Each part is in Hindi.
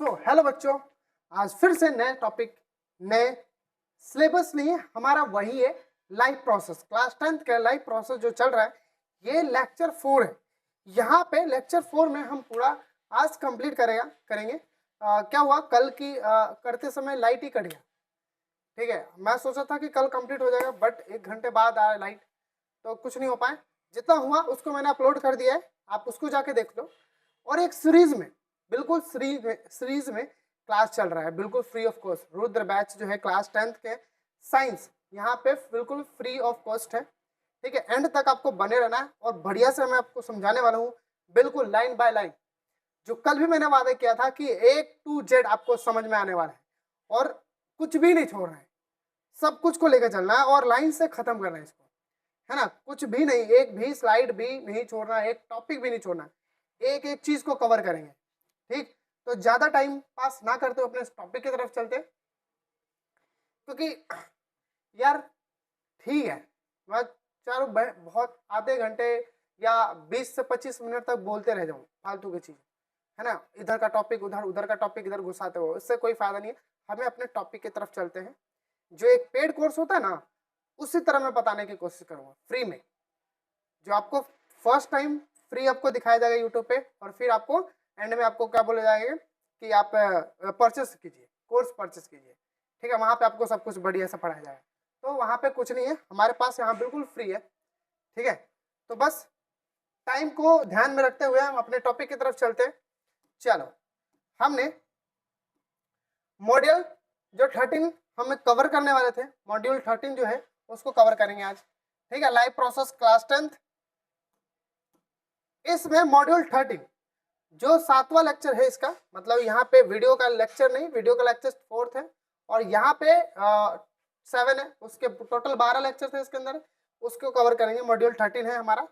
हेलो बच्चों, आज फिर से नए टॉपिक, नए सिलेबस नहीं है, हमारा वही है लाइफ प्रोसेस। क्लास 10th का लाइफ प्रोसेस जो चल रहा है, ये लेक्चर 4 है। यहाँ पे लेक्चर 4 में हम पूरा आज कंप्लीट करेंगे। क्या हुआ, कल की करते समय लाइट ही कट गया। ठीक है, मैं सोचा था कि कल कंप्लीट हो जाएगा, बट 1 घंटे बाद आया लाइट, तो कुछ नहीं हो पाए। जितना हुआ उसको मैंने अपलोड कर दिया है, आप उसको जाके देख लो। और एक सीरीज में, बिल्कुल सीरीज में क्लास चल रहा है, बिल्कुल free of cost. Rudra batch जो है क्लास 10th के साइंस, यहाँ पे बिल्कुल फ्री ऑफ कॉस्ट है। ठीक है, एंड तक आपको बने रहना है और बढ़िया से मैं आपको समझाने वाला हूँ, बिल्कुल लाइन बाय लाइन। जो कल भी मैंने वादा किया था कि A to Z आपको समझ में आने वाला है और कुछ भी नहीं छोड़ रहा है, सब कुछ को लेकर चलना है और लाइन से खत्म करना है इसको, है ना। कुछ भी नहीं, एक भी स्लाइड भी नहीं छोड़ना, एक टॉपिक भी नहीं छोड़ना, एक एक चीज को कवर करेंगे। ठीक, तो ज्यादा टाइम पास ना करते अपने टॉपिक की तरफ चलते, क्योंकि यार ठीक है, मैं चारों बहुत आधे घंटे या 20 से 25 मिनट तक बोलते रह जाऊं फालतू की चीज, है ना। इधर का टॉपिक उधर, उधर का टॉपिक इधर घुसाते हो, इससे कोई फायदा नहीं है। हमें अपने टॉपिक की तरफ चलते हैं। जो एक पेड कोर्स होता है ना, उसी तरह मैं बताने की कोशिश करूंगा फ्री में, जो आपको फर्स्ट टाइम फ्री आपको दिखाया जाएगा यूट्यूब पे, और फिर आपको एंड में आपको क्या बोला जाएगा कि आप परचेस कीजिए, कोर्स परचेस कीजिए। ठीक है, वहां पे आपको सब कुछ बढ़िया से पढ़ाया जाएगा। तो वहां पे कुछ नहीं है, हमारे पास यहाँ बिल्कुल फ्री है। ठीक है, तो बस टाइम को ध्यान में रखते हुए हम अपने टॉपिक की तरफ चलते हैं। चलो, हमने मॉड्यूल जो 13 हमें कवर करने वाले थे, मॉड्यूल 13 जो है उसको कवर करेंगे आज। ठीक है, लाइफ प्रोसेस क्लास 10th। इसमें मॉड्यूल 13 जो 7वां लेक्चर है इसका, मतलब यहाँ पे वीडियो का लेक्चर नहीं, वीडियो का लेक्चर 4th है, और यहाँ पे 7 है, उसके टोटल 12 लेक्चर थे इसके अंदर, उसको कवर करेंगे। मॉड्यूल 13 है हमारा।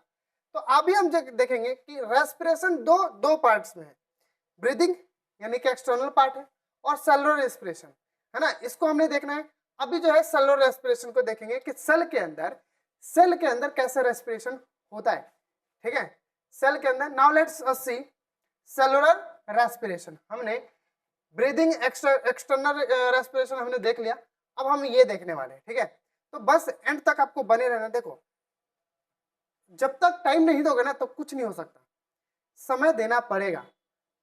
तो अभी हम देखेंगे कि रेस्पिरेशन दो पार्ट्स में है। ब्रीदिंग यानी कि एक्सटर्नल पार्ट है, और सेलुलर रेस्पिरेशन, है ना, इसको हमने देखना है। अभी जो है सेलुलर रेस्पिरेशन को देखेंगे कि सेल के अंदर कैसे रेस्पिरेशन होता है। ठीक है, सेल के अंदर। Now let's us see cellular respiration. हमने ब्रीदिंग एक्सटर्नल रेस्पिरेशन हमने देख लिया, अब हम ये देखने वाले हैं। ठीक है, तो बस एंड तक आपको बने रहना। देखो, जब तक टाइम नहीं दोगे ना तो कुछ नहीं हो सकता। समय देना पड़ेगा,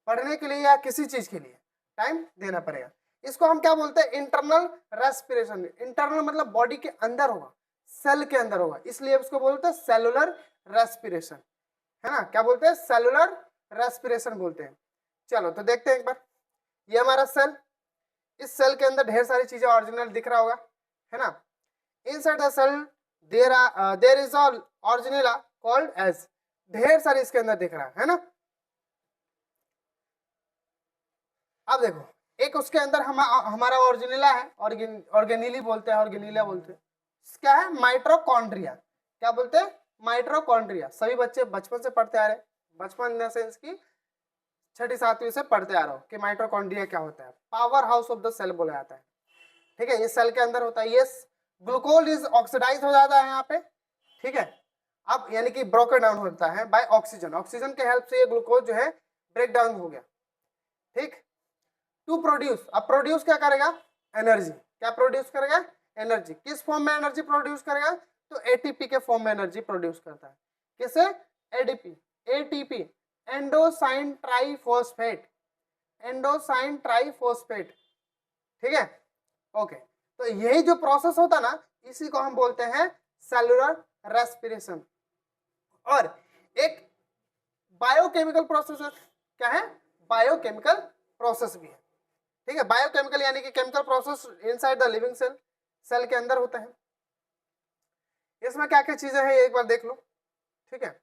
पढ़ने के लिए या किसी चीज के लिए टाइम देना पड़ेगा। इसको हम क्या बोलते हैं, इंटरनल रेस्पिरेशन। इंटरनल मतलब बॉडी के अंदर होगा, सेल के अंदर होगा, इसलिए उसको बोलते हैं सेलुलर रेस्पिरेशन, है ना। क्या बोलते हैं, सेलुलर रेस्पिरेशन बोलते हैं। चलो तो देखते हैं एक बार। ये हमारा सेल, इस सेल के अंदर ढेर सारी चीजें ऑरिजिनल दिख रहा होगा, है ना। Inside the cell there is original called as, ढेर सारी इसके अंदर दिख रहा है ना। अब देखो, एक उसके अंदर हमारा ऑरिजिनला है, ऑर्गेनिली बोलते हैं, ऑर्गेनिला बोलते हैं। क्या है, माइटोकॉन्ड्रिया। क्या बोलते हैं, माइटोकॉन्ड्रिया। सभी बच्चे बचपन से पढ़ते आ रहे हैं, बचपन इन द सेंस की 6ठी 7वीं से पढ़ते आ रहे हो कि माइटोकॉन्ड्रिया क्या होता है। Power house of the cell बोला जाता है। ठीक है, ये सेल के अंदर होता है। ये ग्लूकोज इज ऑक्सीडाइज हो जाता है यहाँ पे। ठीक है, अब यानी कि ब्रोकन डाउन होता है बाय ऑक्सीजन। ऑक्सीजन के हेल्प से ये ग्लूकोज जो है ब्रेक डाउन हो गया। ठीक, टू प्रोड्यूस, अब प्रोड्यूस क्या करेगा, एनर्जी। क्या प्रोड्यूस करेगा, एनर्जी। किस फॉर्म में एनर्जी प्रोड्यूस करेगा, तो एटीपी के फॉर्म में एनर्जी प्रोड्यूस करता है। किसे, एडीपी, एटीपी, एंडोसाइन ट्राइफॉस्फेट, एंडोसाइन ट्राइफॉस्फेट। ठीक है, ओके। तो यही जो प्रोसेस होता ना, इसी को हम बोलते हैं सेलुलर रेस्पिरेशन। और एक बायोकेमिकल प्रोसेस क्या है, बायोकेमिकल प्रोसेस भी है। ठीक है, बायोकेमिकल यानी कि chemical process inside the living cell, cell के अंदर होता है। इसमें क्या क्या चीजें हैं एक बार देख लो। ठीक है,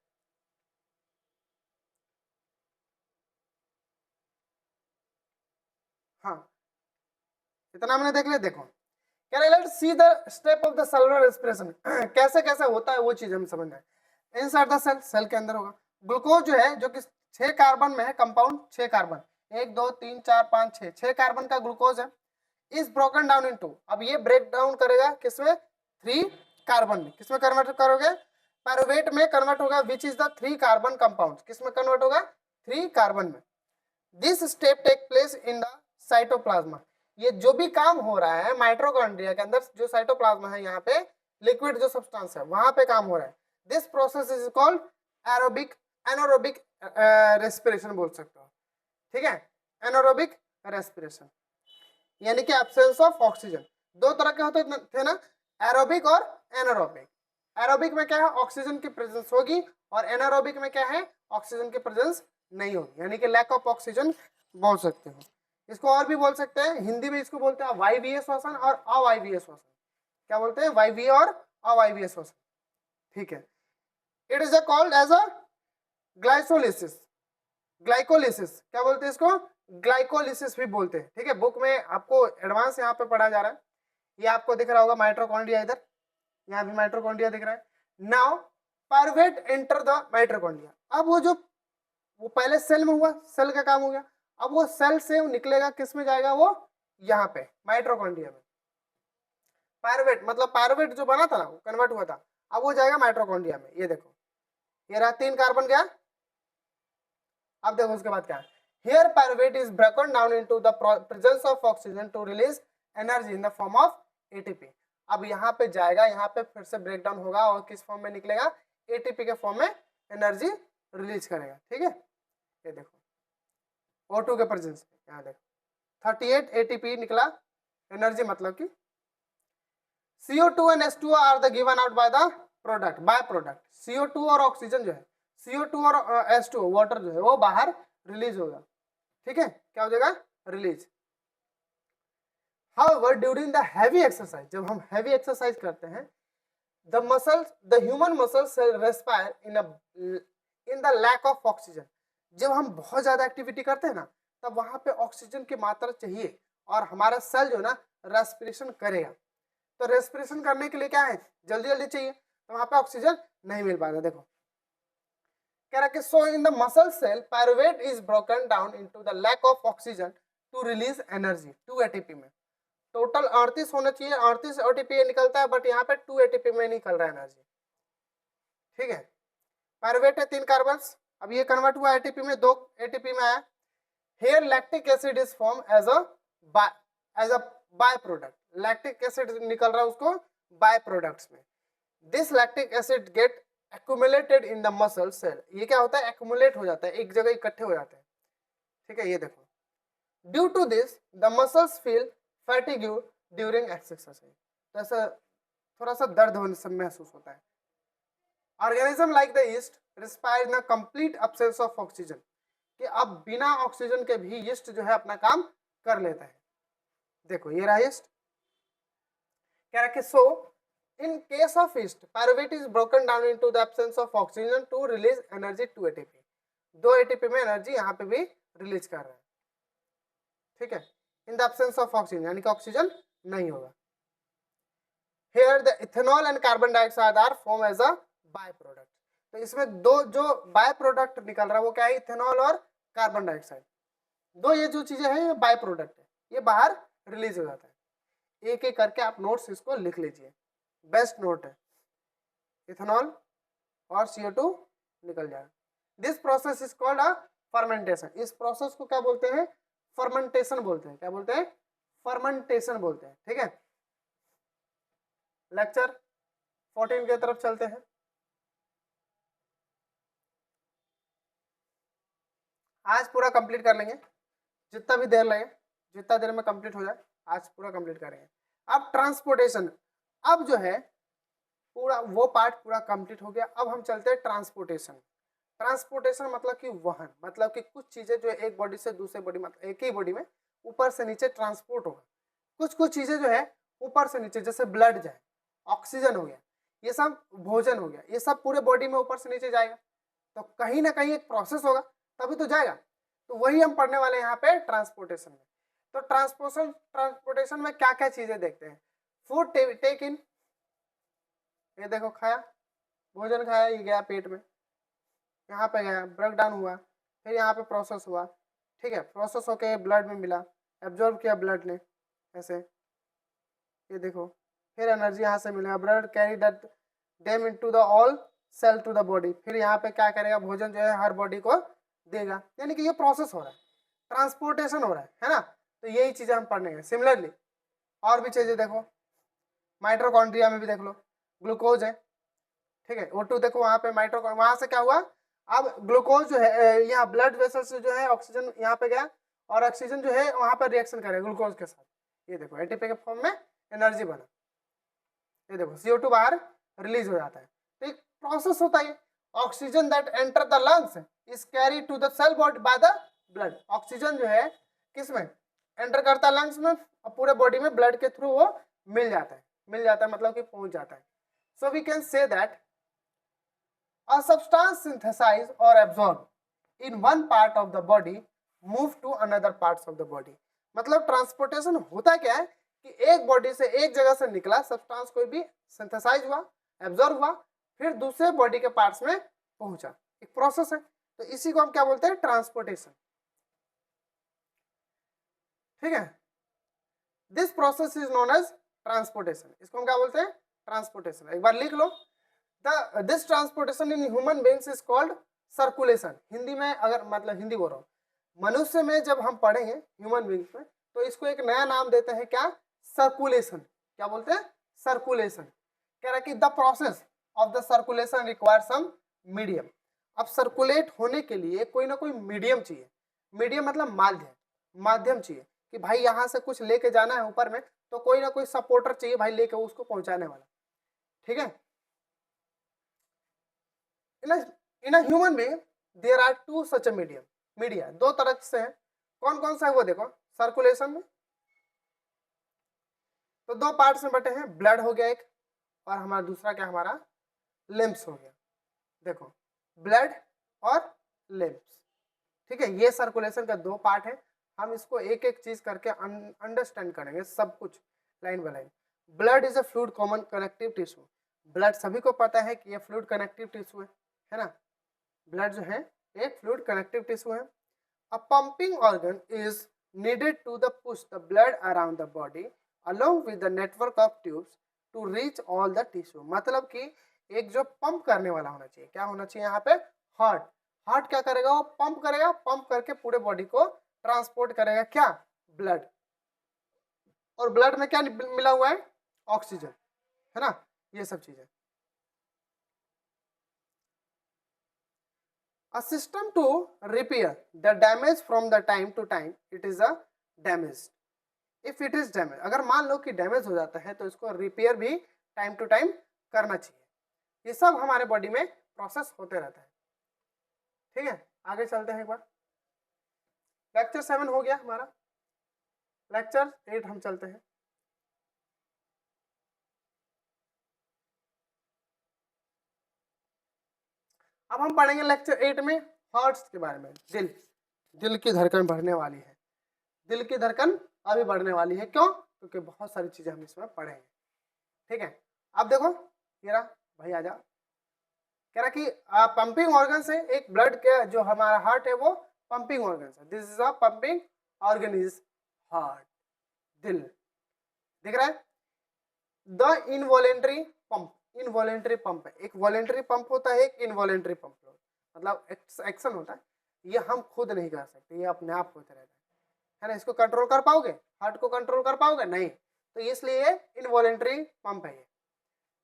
हाँ, इतना हमने देख लिया। देखो, let's see the step of the cellular respiration. कैसे कैसे होता है वो चीज हम समझना है। इनसाइड द सेल, सेल के अंदर होगा। ग्लूकोज जो है, जो कि 6 कार्बन में है, कंपाउंड 6 कार्बन, 1 2 3 4 5 6 कार्बन का ग्लूकोज है, इज ब्रोकन डाउन इनटू। अब ये ब्रेक डाउन करेगा किसमें, 3 कार्बन में। किसमें कन्वर्ट करोगे, पायरुवेट में कन्वर्ट होगा, which is the 3 carbon compound. किसमें कन्वर्ट होगा, 3 कार्बन में। This step take place in the cytoplasm. ये जो भी काम हो रहा है माइटोकॉन्ड्रिया के अंदर, जो साइटोप्लाज्मा है यहाँ पे लिक्विड जो सब्सटेंस है वहां पे काम हो रहा है। This process is called aerobic anaerobic respiration बोल सकते हो, ठीक है, एनारोबिक रेस्पिरेशन, यानी कि एब्सेंस ऑफ ऑक्सीजन। दो तरह के होते थे ना, एरोबिक और एनारोबिक। एरोबिक में क्या है, ऑक्सीजन की प्रेजेंस होगी, और एनारोबिक में क्या है, ऑक्सीजन की प्रेजेंस नहीं होगी, यानी कि लैक ऑफ ऑक्सीजन बोल सकते हो। इसको और भी बोल सकते हैं, हिंदी में इसको बोलते हैं वायवीय श्वसन और अवायवीय श्वसन। क्या बोलते हैं, वायवीय और अवायवीय श्वसन, ठीक है। It is called as a glycolysis. Glycolysis क्या बोलते हैं इसको, ग्लाइकोलिसिस भी बोलते हैं, ठीक है। बुक में आपको एडवांस यहाँ पे पढ़ा जा रहा है। ये आपको दिख रहा होगा माइटोकॉन्ड्रिया, इधर यहाँ भी माइटोकॉन्ड्रिया दिख रहा है। Now pyruvate enter the mitochondria. अब वो पहले सेल में हुआ, सेल का काम हो गया, अब वो सेल से निकलेगा, किस में जाएगा, वो यहाँ पे माइटोकॉन्ड्रिया में। पायरुवेट मतलब पायरुवेट जो बना था ना वो कन्वर्ट हुआ था, अब वो जाएगा माइटोकॉन्ड्रिया में। ये देखो, ये रहा 3 कार्बन गया। अब देखो उसके बाद क्या है, here pyruvate is broken down into the presence of oxygen to release energy in the form of ATP। अब यहाँ पे जाएगा, यहाँ पे फिर से ब्रेक डाउन होगा और किस फॉर्म में निकलेगा, ATP के फॉर्म में एनर्जी रिलीज करेगा, ठीक है। ये देखो O2 के प्रेजेंस में, यहाँ देखो 38 ATP निकला एनर्जी, मतलब कि CO2 and H2O are the given out by the product, by product. CO2 और ऑक्सीजन जो है, CO2 और H2O वाटर जो है वो बाहर रिलीज होगा, ठीक है, क्या हो जाएगा, release. However, during the heavy exercise, जब हम heavy exercise करते हैं, the human muscles respire in the lack of oxygen। जब हम बहुत ज्यादा एक्टिविटी करते हैं ना, तब वहां पे ऑक्सीजन की मात्रा चाहिए, और हमारा सेल जो ना रेस्पिरेशन करेगा। तो रेस्पिरेशन करने के लिए क्या है, जल्दी जल्दी चाहिए, तो वहां पे ऑक्सीजन नहीं मिल पाएगा। देखो कह रहा कि so in the muscle cell pyruvate is broken down into the lack of oxygen to release energy 2 ATP में। टोटल 38 होना चाहिए, 38 एटीपी निकलता है, बट यहाँ पे 2 एटीपी में निकल रहा है एनर्जी, ठीक है। पायरुवेट है 3 कार्बन, अब ये कन्वर्ट हुआ एटीपी में, 2 एटीपी में आया। Here lactic acid is form as a by product. Lactic acid निकल रहा है उसको बाय प्रोडक्ट्स में। This lactic acid get accumulated in the muscle cell. ये क्या होता है, एक्यूमुलेट हो जाता है, एक जगह इकट्ठे हो जाते हैं, ठीक है। ये देखो, due to this the muscles feel fatigue during exercise. तो ऐसा थोड़ा सा दर्द होने से महसूस होता है। Organism like the yeast respire in complete absence of oxygen, कि अब बिना ऑक्सीजन के भी यीस्ट जो है अपना काम कर लेता है। देखो ये रहा यीस्ट, कह रहा है कि सो in case of yeast pyruvate is broken down into the absence of oxygen to release energy 2 ATP। 2 ATP में एनर्जी यहाँ पे भी रिलीज कर रहा है, ठीक है, in the absence of oxygen, यानी कि ऑक्सीजन नहीं होगा। here the ethanol and carbon dioxide are formed as a by product। तो इसमें दो जो बाय प्रोडक्ट निकल रहा है वो क्या है, इथेनॉल और कार्बन डाइऑक्साइड। दो ये जो चीजें हैं ये बाय प्रोडक्ट है, ये बाहर रिलीज हो जाता है। एक एक करके आप नोट्स इसको लिख लीजिए, बेस्ट नोट है, इथेनॉल और CO2 निकल जाएगा। This process is called a fermentation. इस प्रोसेस को क्या बोलते हैं, फर्मेंटेशन बोलते हैं। क्या बोलते हैं, फर्मेंटेशन बोलते हैं, ठीक है। लेक्चर 14 की तरफ चलते हैं। आज पूरा कंप्लीट कर लेंगे, जितना भी देर लगे, जितना देर में कंप्लीट हो जाए आज पूरा कंप्लीट करेंगे। अब ट्रांसपोर्टेशन, अब जो है पूरा वो पार्ट पूरा कंप्लीट हो गया। अब हम चलते हैं ट्रांसपोर्टेशन। ट्रांसपोर्टेशन मतलब कि वहन, मतलब कि कुछ चीजें जो एक बॉडी से दूसरे बॉडी, मतलब एक ही बॉडी में ऊपर से नीचे ट्रांसपोर्ट होगा। कुछ चीजें जो है ऊपर से नीचे, जैसे ब्लड जाए, ऑक्सीजन हो गया, ये सब भोजन हो गया, ये सब पूरे बॉडी में ऊपर से नीचे जाएगा, तो कहीं ना कहीं एक प्रोसेस होगा तभी तो जाएगा। तो वही हम पढ़ने वाले हैं यहाँ पे ट्रांसपोर्टेशन में। तो ट्रांसपोर्टेशन में क्या क्या चीजें देखते हैं। फूड टेक इन, ये देखो खाया, भोजन खाया, ये गया पेट में, यहाँ पे गया, ब्रेक डाउन हुआ, फिर यहाँ पे प्रोसेस हुआ, ठीक है, प्रोसेस होके ब्लड में मिला, एब्जॉर्ब किया ब्लड ने, ऐसे ये देखो, फिर एनर्जी यहाँ से मिलेगा, blood carry that them into the all cell to the body, फिर यहाँ पे क्या करेगा, भोजन जो है हर बॉडी को देगा, यानी कि ये प्रोसेस हो रहा है। ट्रांसपोर्टेशन हो रहा है ना, तो यही चीजें हम पढ़ने हैं। सिमिलरली और भी चीजें देखो, माइटोकॉन्ड्रिया में भी देख लो ग्लूकोज है, ठीक है, O2 देखो वहां पे माइटोकॉन्ड्रिया, वहां से क्या हुआ, अब ग्लूकोज जो है यहाँ ब्लड वेसल से जो है ऑक्सीजन यहाँ पे गया और ऑक्सीजन जो है वहां पर रिएक्शन करेगा ग्लूकोज के साथ, ये देखो एटीपी के फॉर्म में एनर्जी बना, ये देखो CO2 बाहर रिलीज हो जाता है। तो एक प्रोसेस होता है, oxygen that enter the lungs is carry to the cell body by the blood. Oxygen जो है किसमें एंटर करता है, लंग्स में, और पूरे बॉडी में ब्लड के थ्रू वो मिल जाता है, मतलब कि पहुंच जाता है। So we can say that a substance synthesized or absorbed in one part of the body move to another parts of the body। मतलब ट्रांसपोर्टेशन होता क्या है कि एक बॉडी से, एक जगह से निकला सब्सटेंस कोई भी, सिंथेसाइज हुआ, एब्जॉर्ब हुआ, फिर दूसरे बॉडी के पार्ट्स में पहुंचा, एक प्रोसेस है। तो इसी को हम क्या बोलते हैं, ट्रांसपोर्टेशन, ठीक है। This process is known as transportation, इसको हम क्या बोलते हैं, ट्रांसपोर्टेशन। एक बार लिख लो, this transportation in human beings is called circulation. Hindi में अगर, मतलब हिंदी बोल रहा हूँ, मनुष्य में जब हम पढ़ेंगे ह्यूमन बीइंग्स में, तो इसको एक नया नाम देते हैं, क्या, सर्कुलेशन। क्या बोलते हैं, सर्कुलेशन। कह रहा है कि the process of the circulation require some medium. अब सर्कुलेट होने के लिए कोई ना कोई मीडियम चाहिए, मीडियम मतलब माध्यम चाहिए, कि भाई यहाँ से कुछ लेके जाना है ऊपर में, तो कोई ना कोई सपोर्टर चाहिए भाई लेके उसको पहुंचाने वाला, ठीक है। In a human being there are two such a media, दो तरह से है। कौन कौन सा है वो देखो, सर्कुलेशन में तो दो पार्ट्स में बटे हैं, ब्लड हो गया एक, और हमारा दूसरा क्या, हमारा लिम्स हो गया। देखो ब्लड और लिम्स, ठीक है, ये सर्कुलेशन का दो पार्ट है। हम इसको एक एक चीज करके अंडरस्टैंड करेंगे सब कुछ line by line. Blood is a fluid common connective tissue. Blood सभी को पता है कि ये फ्लूइड कनेक्टिव टिश्यू है ना, ब्लड जो है एक फ्लूइड कनेक्टिव टिश्यू है। अ pumping organ is needed to the push the blood around the body along with the network of tubes to reach all the tissue। मतलब कि एक जो पंप करने वाला होना चाहिए, क्या होना चाहिए यहाँ पे, हार्ट। हार्ट क्या करेगा, वो पंप करेगा, पंप करके पूरे बॉडी को ट्रांसपोर्ट करेगा, क्या, ब्लड। और ब्लड में क्या मिला हुआ है, ऑक्सीजन, है ना, ये सब चीजें। A system to repair the damage from the time to time it is a damaged। If it is damaged, अगर मान लो कि डैमेज हो जाता है तो इसको रिपेयर भी टाइम टू टाइम करना चाहिए। ये सब हमारे बॉडी में प्रोसेस होते रहता है, ठीक है। आगे चलते हैं एक बार, लेक्चर 7 हो गया हमारा, लेक्चर 8 हम चलते हैं। अब हम पढ़ेंगे लेक्चर 8 में हार्ट्स के बारे में। दिल की धड़कन बढ़ने वाली है, दिल की धड़कन अभी बढ़ने वाली है, क्यों, क्योंकि बहुत सारी चीजें हम इसमें पढ़ेंगे, ठीक है। अब देखो ये रहा, भाई आजा, कह रहा कि पंपिंग ऑर्गन से, एक ब्लड के जो हमारा हार्ट है वो पंपिंग ऑर्गन है, this is a pumping organ is heart, दिल, दिख रहा है। The involuntary pump, involuntary pump है, एक वॉलेंट्री पंप होता है, एक इनवॉलेंट्री पंप, मतलब एक्शन होता है, ये हम खुद नहीं कर सकते, ये अपने आप होते रहता है ना। इसको कंट्रोल कर पाओगे, हार्ट को कंट्रोल कर पाओगे, नहीं, तो इसलिए इनवॉलेंट्री पंप है ये,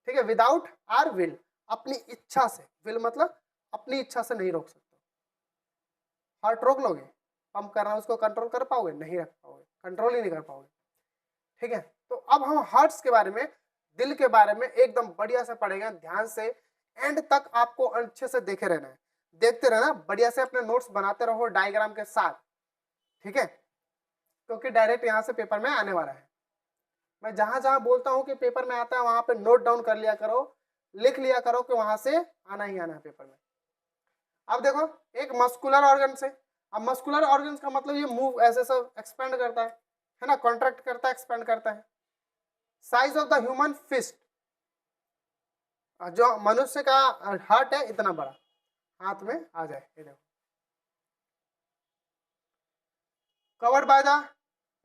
ठीक है। विदाउट आर विल, अपनी इच्छा से, विल मतलब अपनी इच्छा से नहीं रोक सकते। हार्ट रोक लोगे, पंप करना उसको कंट्रोल कर पाओगे, नहीं रख पाओगे, कंट्रोल ही नहीं कर पाओगे, ठीक है। तो अब हम हार्ट्स के बारे में, दिल के बारे में एकदम बढ़िया से पढ़ेंगे, ध्यान से एंड तक आपको अच्छे से देखे रहना है, देखते रहना, बढ़िया से अपने नोट्स बनाते रहो डायग्राम के साथ, ठीक है, क्योंकि डायरेक्ट यहाँ से पेपर में आने वाला है। मैं जहां जहां बोलता हूँ कि पेपर में आता है वहां पे नोट डाउन कर लिया करो, लिख लिया करो कि वहां से आना ही आना है पेपर में। अब देखो एक मस्कुलर ऑर्गन से, अब मस्कुलर ऑर्गन का मतलब ये मूव ऐसे सब एक्सपेंड करता है ना, कॉन्ट्रैक्ट करता है, एक्सपेंड करता है। Size of the human fist, जो मनुष्य का हार्ट है इतना बड़ा, हाथ में आ जाए, ये देखो, covered by the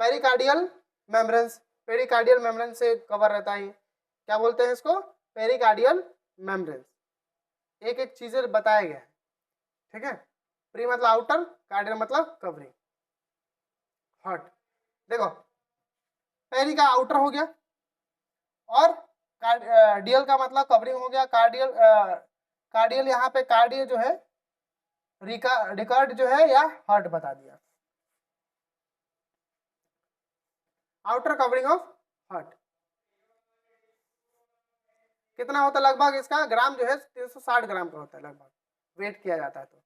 pericardial membranes, pericardial membrane से कवर रहता है, क्या बोलते हैं इसको, पेरिकार्डियल मेम्ब्रेन्स। एक एक चीजें बताया गया है, ठीक है। प्री मतलब आउटर, कार्डियल मतलब कवरिंग, हार्ट। देखो पेरी का आउटर हो गया, और कार्डियल का मतलब कवरिंग हो गया। कार्डियल कार्डियल यहाँ पे कार्डियल जो है रिकॉर्ड जो है या हार्ट बता दिया। आउटर कवरिंग ऑफ हार्ट कितना होता है लगभग, इसका ग्राम जो है 360 ग्राम का होता है लगभग, वेट किया जाता है। तो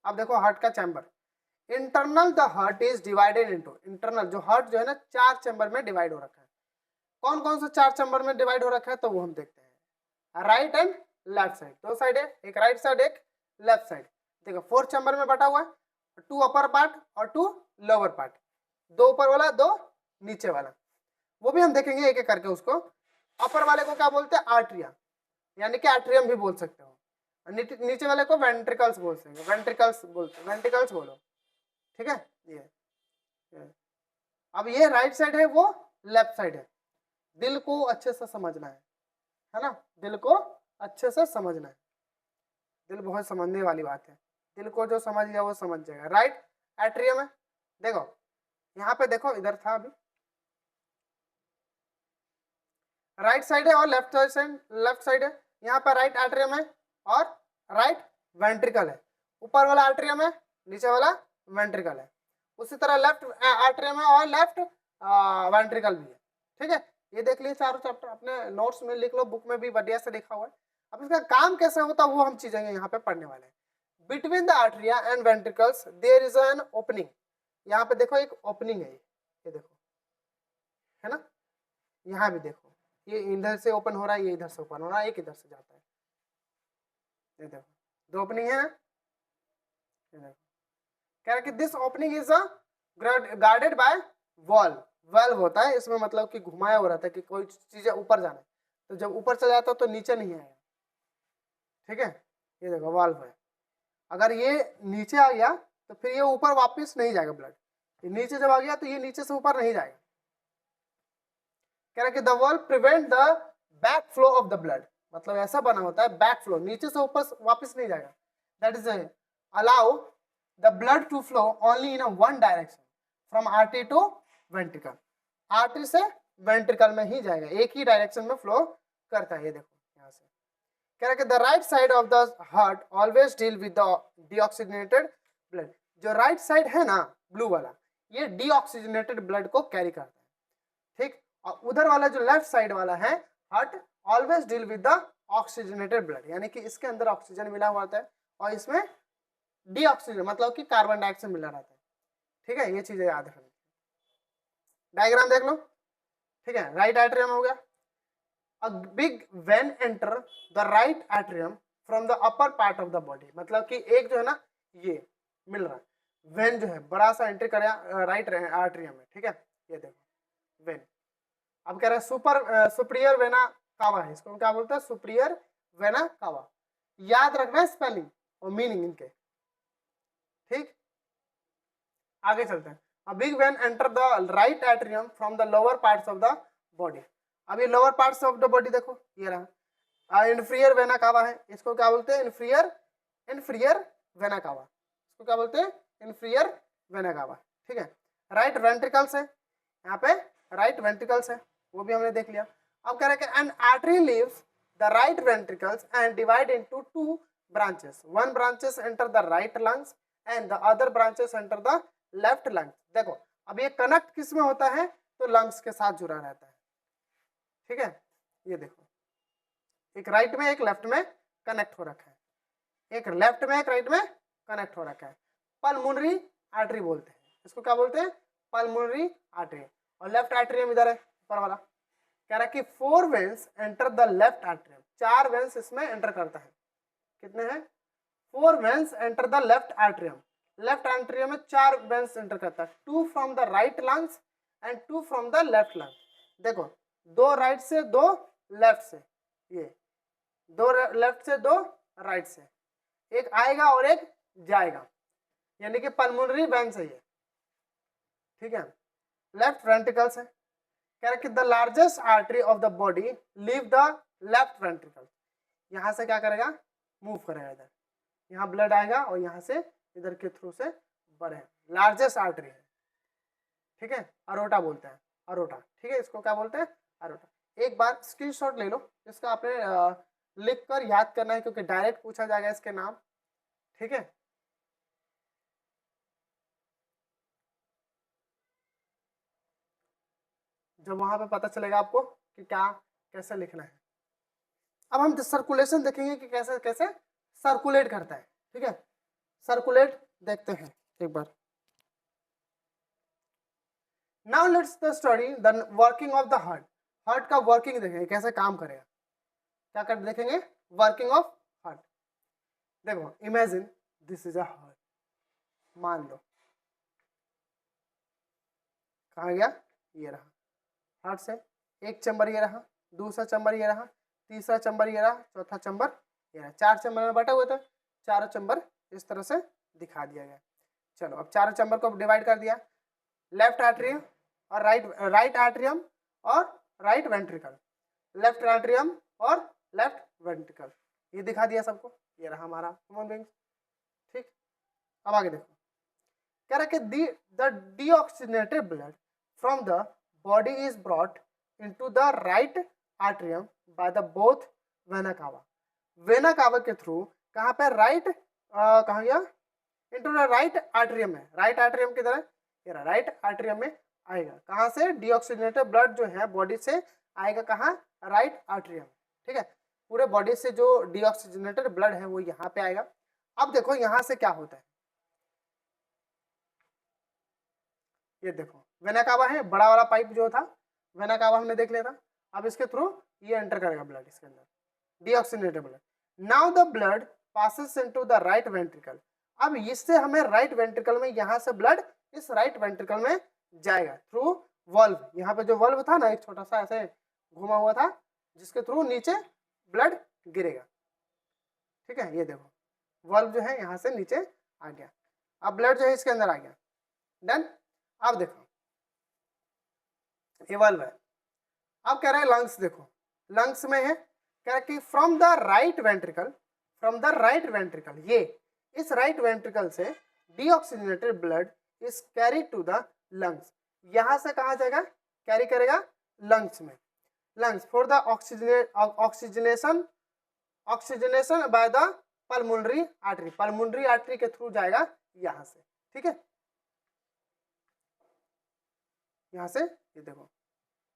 अब देखो हार्ट का chamber. Internal the heart is divided into, internal जो हार्ट जो है ना 4 चैम्बर में डिवाइड हो रखा है। कौन कौन से 4 चैम्बर में डिवाइड हो रखा है तो वो हम देखते हैं। राइट एंड लेफ्ट साइड, दो साइड है, एक राइट साइड एक लेफ्ट साइड। देखो 4 चैम्बर में बटा हुआ है, 2 अपर पार्ट और 2 लोअर पार्ट, 2 ऊपर वाला 2 नीचे वाला। वो भी हम देखेंगे एक एक करके उसको। अपर वाले को क्या बोलते हैं, आर्ट्रिया, यानी कि आर्ट्रियम भी बोल सकते हो। नीचे वाले को वेंट्रिकल्स बोल सकते हैं, वेंट्रिकल्स बोलते, वेंट्रिकल्स बोलो, ठीक है। ये अब ये राइट साइड है, वो लेफ्ट साइड है। दिल को अच्छे से समझना है ना, दिल को अच्छे से समझना है। दिल बहुत समझने वाली बात है, दिल को जो समझ गया वो समझ जाएगा। राइट एट्रियम है, देखो यहाँ पे देखो, इधर था अभी, राइट साइड है और लेफ्ट साइड है। यहाँ पर राइट एट्रियम है और राइट वेंट्रिकल है। ऊपर वाला एट्रियम है, नीचे वाला वेंट्रिकल है। उसी तरह लेफ्ट एट्रियम है और लेफ्ट वेंट्रिकल भी है, ठीक है। ये देख लीजिए चारों चैप्टर, अपने नोट्स में लिख लो, बुक में भी बढ़िया से लिखा हुआ है। अब इसका काम कैसे होता है वो हम चीजें यहाँ पे पढ़ने वाले हैं। Between the arteria and ventricles there is an opening. यहाँ पे देखो एक ओपनिंग है, ये देखो, है ना। यहाँ भी देखो, ये इधर से ओपन हो रहा है, ये इधर से ओपन हो रहा है, एक इधर से जाता है। ये देखो 2 ओपनिंग है, ये देखो। कह रहा है कि this opening is guarded by valve. Valve होता है इसमें, मतलब कि घुमाया हो रहता है कि कोई चीज ऊपर जाना है, तो जब ऊपर चला जाता है तो नीचे नहीं आएगा, ठीक है। ये देखो वाल्व है, अगर ये नीचे आ गया तो फिर ये ऊपर वापस नहीं जाएगा ब्लड। ये नीचे जब आ गया तो ये नीचे से ऊपर नहीं जाएगा। कह रहा है कि the valve prevent the back flow of the blood, मतलब ऐसा बना होता है बैक फ्लो, नीचे से ऊपर वापस नहीं जाएगा। That is allow the blood to flow only in one direction from artery to ventricle. Artery से वेंट्रिकल में ही जाएगा, एक ही डायरेक्शन में फ्लो करता है। ये देखो यहाँ से कह रहा है कि the right side of the heart always deal with the deoxygenated blood. जो राइट साइड है ना ब्लू वाला, ये डीऑक्सीजनेटेड ब्लड को कैरी करता है, ठीक। और उधर वाला जो लेफ्ट साइड वाला है heart always deal with the oxygenated blood, यानी कि इसके अंदर ऑक्सीजन मिला हुआ होता है और इसमें डीऑक्सीजन मतलब कि कार्बन डाइऑक्साइड मिला रहता है, ठीक है। ये चीजें याद रखनी। डायग्राम देख लो, ठीक है। राइट एट्रियम हो गया। A big vein enter the right atrium from the upper part of the body, मतलब कि एक जो है ना ये मिल रहा है, वेन जो है बड़ा सा एंट्री कर राइट आर्टरियम में, ठीक है। ये देखो वेन। अब कह रहा है सुपीरियर वेना कावा है, इसको क्या बोलते हैं, सुपीरियर वेना कावा। याद रखना है स्पेलिंग और मीनिंग इनके, ठीक। आगे चलते हैं। A big vein enter the right atrium from the lower parts of the body। अब ये lower parts of the body देखो, ये रहा इन्फीरियर वेना कावा है, इसको क्या बोलते हैं, इन्फीरियर वेना कावा, इसको क्या बोलते हैं, इन्फीरियर वेना कावा, ठीक है। राइट वेंट्रिकल्स है, यहाँ पे राइट वेंट्रिकल्स है, वो भी हमने देख लिया। अब कह रहा है कि N artery leaves the right ventricles and divide into 2 branches. 1 branches enter the right lungs and the other branches enter the left lungs. देखो अब ये कनेक्ट किस में होता है, तो लंग्स के साथ जुड़ा रहता है, ठीक है। ये देखो एक राइट में एक लेफ्ट में कनेक्ट हो रखा है, एक लेफ्ट में एक राइट में कनेक्ट हो रखा है। पल्मोनरी आर्टरी बोलते हैं इसको, क्या बोलते हैं, पल्मोनरी आर्टरी। और लेफ्ट आर्टरियम इधर है ऊपर वाला। कह रहा है कि 4 veins enter the left atrium, 4 veins इसमें एंटर करता है। कितने हैं, 4 veins enter the left atrium. Left atrium में 4 वेन्स एंटर करता है, 2 from the right lungs and 2 from the left lung. देखो 2 राइट से 2 लेफ्ट से, ये 2 लेफ्ट से 2 राइट से, एक आएगा और एक जाएगा, यानी कि पल्मोनरी वेन्स है ये, ठीक है। लेफ्ट वेंट्रिकल्स है। कह रहा है कि the largest artery of the body leave the left ventricle. यहाँ से क्या करेगा, मूव करेगा इधर, यहाँ ब्लड आएगा और यहाँ से इधर के थ्रू से बढ़े, लार्जेस्ट आर्टरी है। ठीक है, अरोटा बोलते हैं, अरोटा, ठीक है, इसको क्या बोलते हैं, अरोटा। एक बार स्क्रीनशॉट ले लो, इसका आपने लिख कर याद करना है क्योंकि डायरेक्ट पूछा जाएगा इसके नाम, ठीक है। जब वहां पे पता चलेगा आपको कि क्या कैसे लिखना है। अब हम सर्कुलेशन देखेंगे कि कैसे कैसे सर्कुलेट करता है, ठीक है, सर्कुलेट देखते हैं एक बार। Now let's the study the working of the heart. Heart का वर्किंग देखेंगे कैसे काम करेगा, क्या कर देखेंगे, वर्किंग ऑफ हार्ट। देखो imagine this is a heart, मान लो कहाँ गया, ये रहा हार्ट से, एक चैम्बर ये रहा, दूसरा चैम्बर ये रहा, तीसरा चैम्बर ये रहा, चौथा चैम्बर ये रहा, 4 चैम्बर में बटे हुए थे, चारों चैम्बर इस तरह से दिखा दिया गया। चलो अब चारों चैम्बर को डिवाइड कर दिया, लेफ्ट एट्रियम और राइट एट्रियम और राइट वेंट्रिकल, लेफ्ट एट्रियम और लेफ्ट वेंट्रिकल, ये दिखा दिया सबको, ये रहा हमारा ह्यूमन बीइंग, ठीक। अब आगे देखो, कह रहा है कि the deoxygenated blood from the body is brought into the right atrium by the both vena cava. Vena cava के थ्रू कहाँ पे, राइट कहाँ गया, इनटू द राइट आर्ट्रियम में, राइट आर्ट्रियम की तरह ये राइट आर्ट्रियम में आएगा। कहाँ से, डीऑक्सीजनेटेड ब्लड जो है बॉडी से आएगा कहाँ, राइट आर्ट्रियम, ठीक है। पूरे बॉडी से जो डीऑक्सीजनेटेड ब्लड है वो यहाँ पे आएगा। अब देखो यहाँ से क्या होता है, ये देखो वेना कावा है, बड़ा वाला पाइप जो था वेना कावा हमने देख लिया था। अब इसके थ्रू ये एंटर करेगा ब्लड इसके अंदर, deoxygenated blood. Now the blood passes into the right ventricle. अब इससे हमें राइट वेंट्रिकल में, यहाँ से ब्लड इस राइट वेंट्रिकल में जाएगा थ्रू वल्व। यहाँ पे जो वल्व था ना, एक छोटा सा ऐसे घुमा हुआ था जिसके थ्रू नीचे ब्लड गिरेगा, ठीक है। ये देखो वल्व जो है यहाँ से नीचे आ गया, अब ब्लड जो है इसके अंदर आ गया, डन। अब देखो ये वल्व है, अब कह रहा है लंग्स, देखो लंग्स में है, कह रहा है कि from the right ventricle, from the right ventricle, ये इस राइट वेंट्रिकल से deoxygenated blood is carry to the lungs. यहां से कहा जाएगा, कैरी करेगा लंग्स में, lungs for the oxygenation, oxygenation by the pulmonary artery, pulmonary artery के थ्रू जाएगा यहां से, ठीक है। यहाँ से ये देखो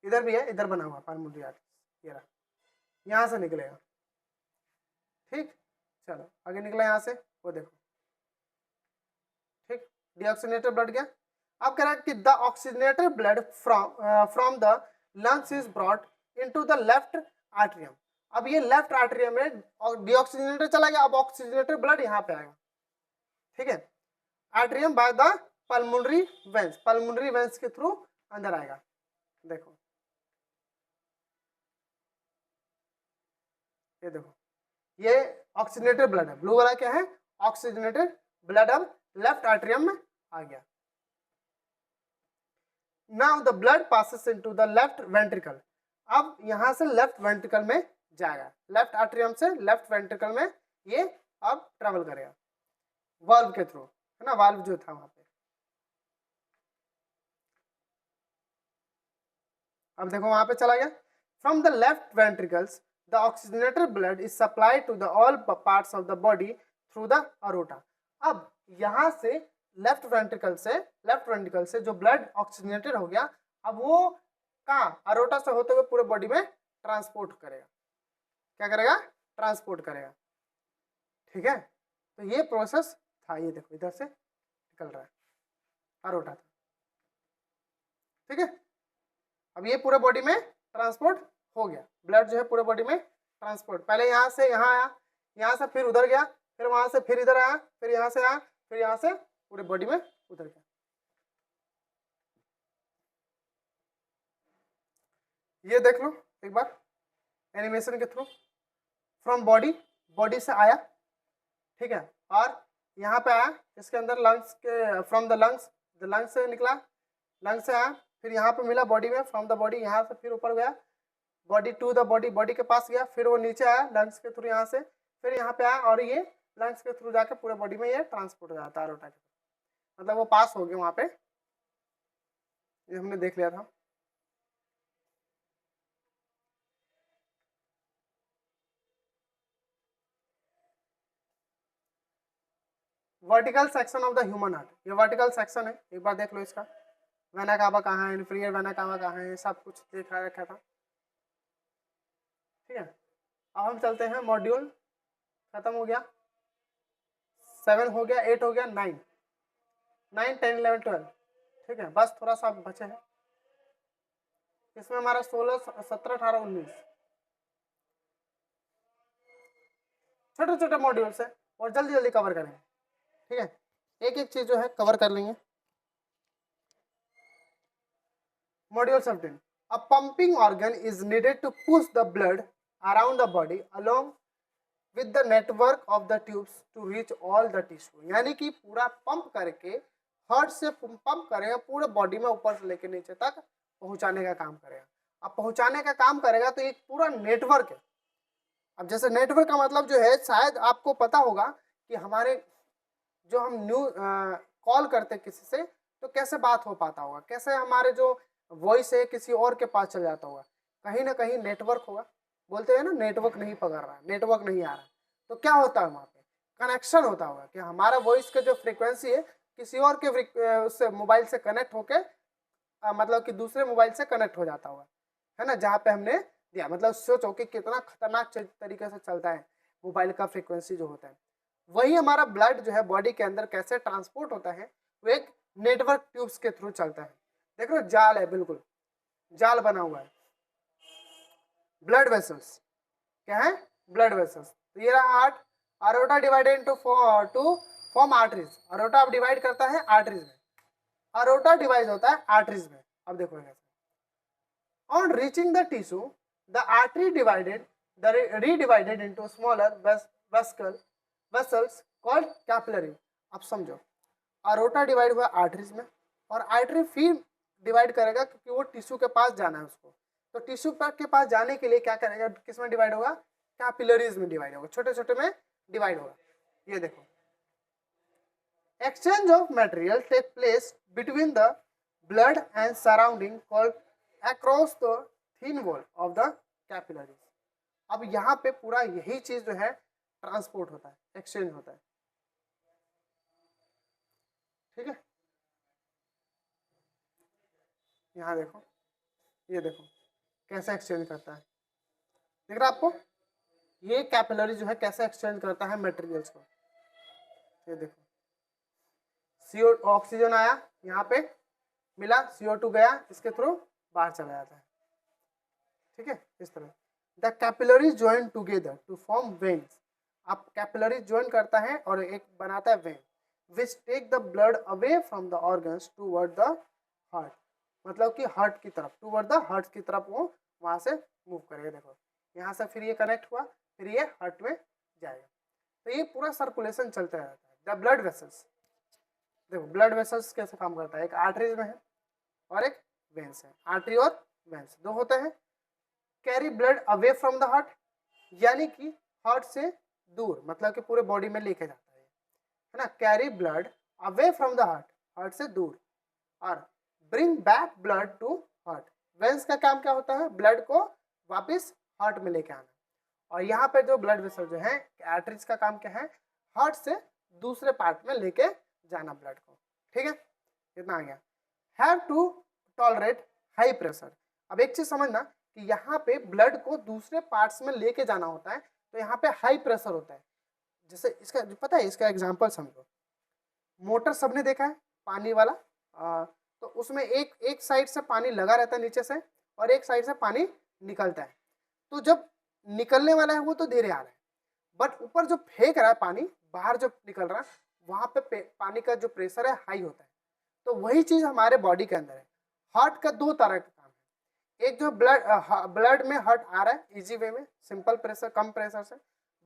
इधर भी है, इधर बना हुआ पल्मोनरी आर्टरी, ये रहा, यहाँ से निकलेगा, ठीक। चलो आगे निकला यहाँ से, वो देखो, ठीक, डीऑक्सीजनेटेड ब्लड गया। अब कह रहा है कि the oxygenated blood from the lungs is brought into the left atrium. अब ये लेफ्ट आर्टरियम में डीऑक्सीजनेटेड चला गया, अब ऑक्सीजनेटेड ब्लड यहाँ पे आएगा, ठीक है, atrium by the pulmonary veins, pulmonary veins के थ्रू अंदर आएगा। देखो ये देखो, ये ऑक्सीजनेटेड ब्लड है, ब्लू वाला क्या है, ऑक्सीजनेटेड ब्लड अब लेफ्ट आर्टरियम में आ गया। Now the blood passes into the left ventricle. अब यहां से लेफ्ट वेंट्रिकल में जाएगा, लेफ्ट आर्टरियम से लेफ्ट वेंट्रिकल में ये अब ट्रेवल करेगा वाल्व के थ्रू, है ना, वाल्व जो था वहां पे। अब देखो वहां पे चला गया, from the left ventricles the oxygenated blood is supplied to the all parts of the body through the aorta. अब यहां से लेफ्ट वेंट्रिकल से जो ब्लड ऑक्सीजनेटेड हो गया, अब वो कहाँ, अरोटा से होते हुए पूरे बॉडी में ट्रांसपोर्ट करेगा, क्या करेगा, ट्रांसपोर्ट करेगा, ठीक है। तो ये प्रोसेस था, ये देखो इधर से निकल रहा है, अरोटा था, ठीक है। अब ये पूरे बॉडी में ट्रांसपोर्ट हो गया, ब्लड जो है पूरे बॉडी में ट्रांसपोर्ट, पहले यहाँ से यहाँ आया, यहाँ से फिर उधर गया, फिर वहां से फिर इधर आया, फिर यहाँ से आया, फिर यहाँ से पूरे बॉडी में उधर गया। ये देख लो एक बार एनिमेशन के थ्रू, फ्रॉम बॉडी, बॉडी से आया, ठीक है, और यहाँ पे आया इसके अंदर लंग्स के, from the lungs, the lungs से निकला, लंग्स से आया, फिर यहाँ पे मिला बॉडी में, फ्रॉम द बॉडी यहाँ से फिर ऊपर गया, body to the body, body के पास गया, फिर वो नीचे आया लंग्स के थ्रू यहाँ से, फिर यहाँ पे आया और ये लंग्स के थ्रू जाके पूरे बॉडी में ये ट्रांसपोर्ट हो जाता है अरोटा के, मतलब वो पास हो गया वहाँ पे ये हमने देख लिया था। Vertical section of the human heart, ये वर्टिकल सेक्शन है, एक बार देख लो इसका। वेना कावा कहाँ है, इन्फीरियर वेना कावा कहाँ है, सब कुछ देखा रखा था। ठीक है, अब हम चलते हैं मॉड्यूल, खत्म हो गया, 7 हो गया, 8 हो गया, 9, 9, 10, 11, 12। ठीक है, बस थोड़ा सा बचे हैं। इसमें हमारा 16, 17, 18, 19 छोटे छोटे मॉड्यूल्स है और जल्दी जल्दी कवर करेंगे। ठीक है, एक एक चीज जो है कवर कर लेंगे। Module 17, a pumping organ is needed to push the blood around the body along with the network of the tubes to reach all the tissue। यानी कि पूरा पंप करके हार्ट से पंप करेगा, पूरे बॉडी में ऊपर से लेकर नीचे तक पहुंचाने का काम करेगा। अब पहुंचाने का काम करेगा तो एक पूरा नेटवर्क है। अब जैसे नेटवर्क का मतलब जो है, शायद आपको पता होगा कि हमारे जो हम न्यू कॉल करते किसी से तो कैसे बात हो पाता होगा, कैसे हमारे जो वॉइस है किसी और के पास चल जाता होगा, कहीं ना कहीं नेटवर्क होगा। बोलते हैं ना नेटवर्क नहीं पकड़ रहा, नेटवर्क नहीं आ रहा, तो क्या होता है वहाँ पे कनेक्शन होता होगा कि हमारा वॉइस का जो फ्रीक्वेंसी है किसी और के उससे मोबाइल से कनेक्ट होके मतलब कि दूसरे मोबाइल से कनेक्ट हो जाता होगा, है ना, जहाँ पे हमने दिया। मतलब सोचो कि कितना खतरनाक तरीके से चलता है मोबाइल का फ्रीक्वेंसी जो होता है। वही हमारा ब्लड जो है बॉडी के अंदर कैसे ट्रांसपोर्ट होता है, वो एक नेटवर्क ट्यूब्स के थ्रू चलता है। देख लो जाल है, बिल्कुल जाल बना हुआ है। ब्लड वेसल्स क्या है, ब्लड वेसल्स। तो ये रहा heart, aorta divided into two form arteries. Aorta अब डिवाइड करता है आर्टरीज में, अरोटा डिवाइड होता है आर्टरीज में। अब देखो कैसे, on reaching the tissue the artery divided the redivided into smaller vessels called capillary. अब समझो, अरोटा डिवाइड हुआ आर्टरीज में और आर्टरी फिर डिवाइड करेगा क्योंकि वो टिश्यू के पास जाना है उसको। तो टिश्यू के पास जाने के लिए क्या करेगा, किस में डिवाइड होगा, कैपिलरीज में डिवाइड होगा, छोटे छोटे में डिवाइड होगा। ये देखो, exchange of material take place between the blood and surrounding called across the thin wall of the capillaries। अब यहाँ पे पूरा यही चीज जो है ट्रांसपोर्ट होता है, एक्सचेंज होता है। ठीक है, यहाँ देखो, ये देखो कैसे एक्सचेंज करता है, दिख रहा है आपको, ये कैपिलरी जो है कैसे एक्सचेंज करता है मटेरियल्स को। ये देखो, CO ऑक्सीजन आया यहाँ पे मिला, CO2 गया, इसके थ्रू बाहर चला जाता है। ठीक है, इस तरह the capillary join together to form veins. आप कैपिलरी ज्वाइन करता है और एक बनाता है vein which take the blood away from the organs toward the heart. मतलब कि हार्ट की तरफ, टूवर्ड द हार्ट की तरफ वो वहां से मूव करेगा। देखो यहाँ से फिर ये कनेक्ट हुआ, फिर ये हार्ट में जाएगा। तो ये पूरा सर्कुलेशन चलता रहता है। द ब्लड वेसल्स, देखो ब्लड वेसल्स कैसे काम करता है, एक आर्टरीज में है और एक वेन्स है। आर्टरी और वेन्स दो होते हैं। Carry blood away from the heart, यानी कि हार्ट से दूर, मतलब कि पूरे बॉडी में लेके जाता है ना। Carry blood away from the heart, heart से दूर, और bring back blood to heart. Veins का काम क्या होता है, ब्लड को वापस हार्ट में लेके आना। और यहाँ पे जो ब्लड वेसल जो है, आर्टरीज का काम क्या है, हार्ट से दूसरे पार्ट में लेके जाना ब्लड को। ठीक है, इतना आ गया। Have to tolerate high pressure. अब एक चीज समझना कि यहाँ पे ब्लड को दूसरे पार्ट्स में लेके जाना होता है, तो यहाँ पे हाई प्रेशर होता है। जैसे इसका पता है, इसका एग्जांपल समझो, मोटर सबने देखा है पानी वाला, तो उसमें एक साइड से पानी लगा रहता है नीचे से और एक साइड से पानी निकलता है। तो जब निकलने वाला है वो तो धीरे आ रहा है, बट ऊपर जो फेंक रहा है पानी बाहर जो निकल रहा है, वहां पे पानी का जो प्रेशर है हाई होता है। तो वही चीज हमारे बॉडी के अंदर है। हार्ट का दो तरह का काम है, एक जो ब्लड में हार्ट आ रहा है इजी वे में, सिंपल प्रेशर, कम प्रेशर से,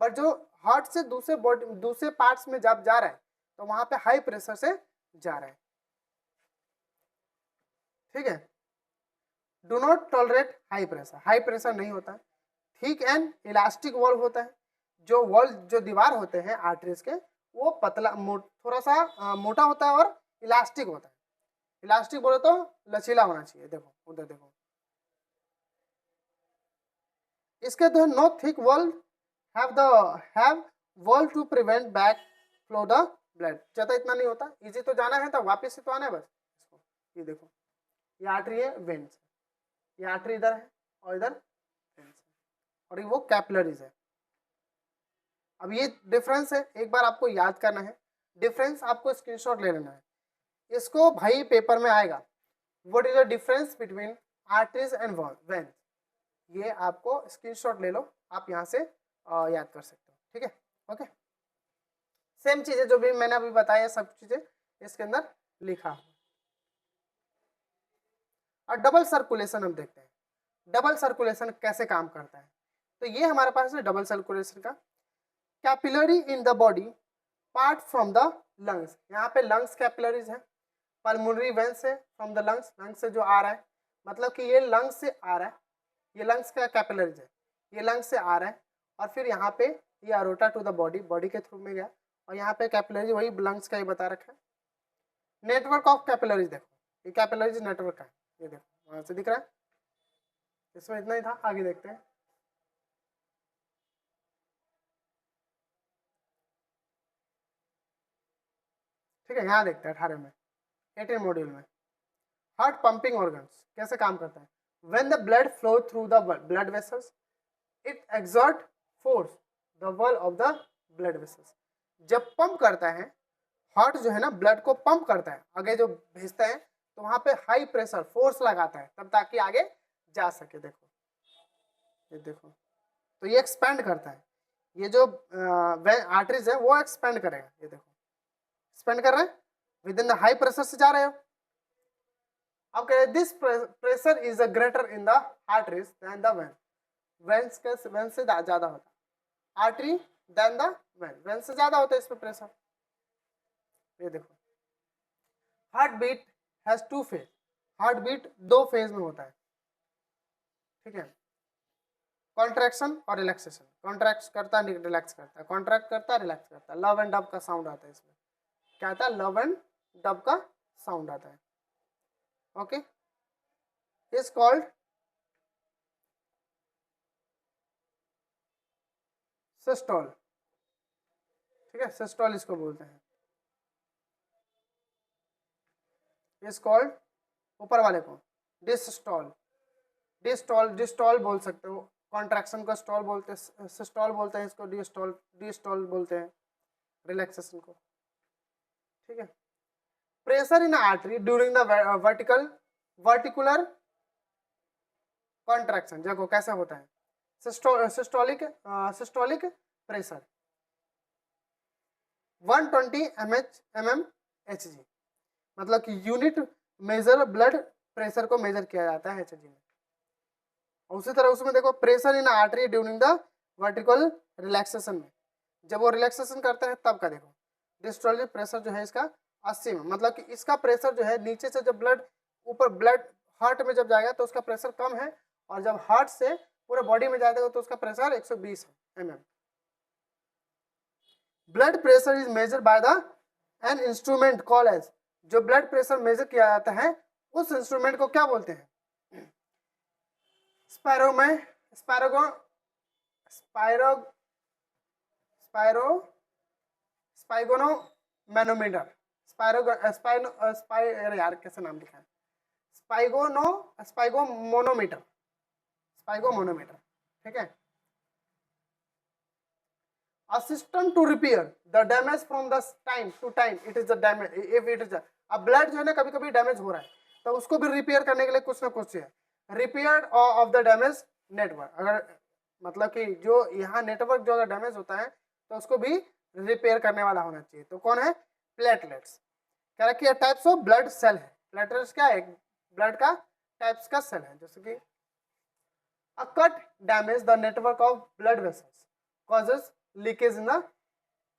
बट जो हार्ट से दूसरे पार्ट्स में जब जा रहा है तो वहां पे हाई प्रेशर से जा रहा है। ठीक है, do not tolerate high pressure, high pressure नहीं होता है। थिक एंड इलास्टिक वॉल होता है, जो वॉल जो दीवार होते हैं आर्टरीज के, वो पतला थोड़ा सा मोटा होता है और इलास्टिक होता है। इलास्टिक बोले तो लचीला होना चाहिए। देखो उधर देखो, इसके तो no thick wall have wall to prevent back flow the blood. ज्यादा इतना नहीं होता, इजी तो जाना है तो वापस से तो आना है बस। ये देखो, ये आर्टरी है, वेन्स, ये आर्टरी इधर है और इधर वेन्स है, और ये वो कैपिलरीज है। अब ये डिफरेंस है, एक बार आपको याद करना है, डिफरेंस आपको स्क्रीनशॉट ले लेना है, इसको भाई पेपर में आएगा। What is the difference between arteries and veins, ये आपको स्क्रीनशॉट ले लो, आप यहाँ से याद कर सकते हो, ठीक है। ओके, सेम चीजें जो भी मैंने अभी बताया सब चीजें इसके अंदर लिखा। और डबल सर्कुलेशन हम देखते हैं, डबल सर्कुलेशन कैसे काम करता है। तो ये हमारे पास है डबल सर्कुलेशन का, capillary in the body part from the lungs, यहाँ पे लंग्स कैपिलरीज है, पल्मोनरी वेन्स है फ्रॉम द लंग्स, लंग्स से जो आ रहा है, मतलब कि ये लंग्स से आ रहा है, ये लंग्स का कैपिलरीज है, ये लंग्स से आ रहा है, और फिर यहाँ पे ये aorta to the body, body के थ्रू में गया, और यहाँ पे कैपिलरीज वही लंग्स का ही बता रखा है। नेटवर्क ऑफ कैपिलरीज देखो, ये कैपिलरीज नेटवर्क का है, ये देखो वहां से दिख रहा है, इसमें इतना ही था, आगे देखते हैं। ठीक है, यहाँ देखते हैं 18 में, 18 मॉड्यूल में, हार्ट पंपिंग ऑर्गन्स कैसे काम करता है। When the blood flow through the blood vessels it exert force the wall of the blood vessels, जब पंप करता है हार्ट जो है ना, ब्लड को पंप करता है, आगे जो भेजता है, तो वहां पे हाई प्रेशर फोर्स लगाता है तब ताकि आगे जा सके। देखो ये देखो, तो ये एक्सपेंड करता है, ये जो आर्टरीज है वो एक्सपेंड करेगा, ये देखो एक्सपेंड कर रहे हैं, within the high pressure से जा रहे हो। अब कह रहे हैं this pressure is a greater in the arteries then the vein, veins से ज्यादा होता है, artery then the vein, vein से ज्यादा होता है इसमें प्रेशर। ये देखो, heart beat has two phase, heart beat दो फेज में होता है, ठीक है। कॉन्ट्रैक्शन और रिलैक्सेशन, कॉन्ट्रैक्ट करता है रिलैक्स करता है, कॉन्ट्रैक्ट करता है रिलैक्स करता है, लव एंड डब का साउंड आता है इसमें, क्या आता है, लव एंड डब का साउंड आता है। ओके, इज कॉल्ड सिस्टोल, ठीक है, सिस्टोल इसको बोलते हैं। इज कॉल्ड, ऊपर वाले को डिस्टॉल, डिस्टॉल डिस्टॉल बोल सकते हो, कॉन्ट्रैक्शन को स्टॉल बोलते हैं, सिस्टोल बोलते हैं इसको, डिस्टॉल डिस्टॉल बोलते हैं रिलैक्सेशन को, ठीक है। Pressure in artery during the वर्टिकुलर contraction, देखो कैसा होता है, सिस्टोलिक प्रेशर 120 mmHg, मतलब कि यूनिट मेजर ब्लड प्रेशर को मेजर किया जाता है एचजी में। उसी तरह उसमें देखो pressure in artery during the vertical relaxation में, जब वो रिलैक्सेशन करता है तब का देखो, डिस्टोलिक प्रेशर जो है इसका 80 में, मतलब कि इसका प्रेशर जो है नीचे से जब ब्लड ऊपर ब्लड हार्ट में जब जाएगा तो उसका प्रेशर कम है, और जब हार्ट से पूरे बॉडी में जाएगा तो उसका pressure 120 mm। Blood pressure is measure by the an instrument call as, जो ब्लड प्रेशर मेजर किया जाता है उस इंस्ट्रूमेंट को क्या बोलते हैं, स्पाइगोनोमैनोमीटर, यार कैसे नाम लिखा है, स्पाइगोमोनोमीटर, ठीक है। A system to repair the damage from the time to time it is the damage if it is अब ब्लड जो है ना कभी कभी डैमेज हो रहा है तो उसको भी रिपेयर करने के लिए कुछ ना कुछ है, repair of the damage network, अगर मतलब कि जो यहाँ नेटवर्क जो अगर डैमेज होता है तो उसको भी रिपेयर करने वाला होना चाहिए। तो कौन है, प्लेटलेट्स, क्या रखिए टाइप्स ऑफ ब्लड सेल है, प्लेटलेट्स क्या है, ब्लड का टाइप्स का सेल है, जैसे कि अ cut damage the network of blood vessels causes leakage in the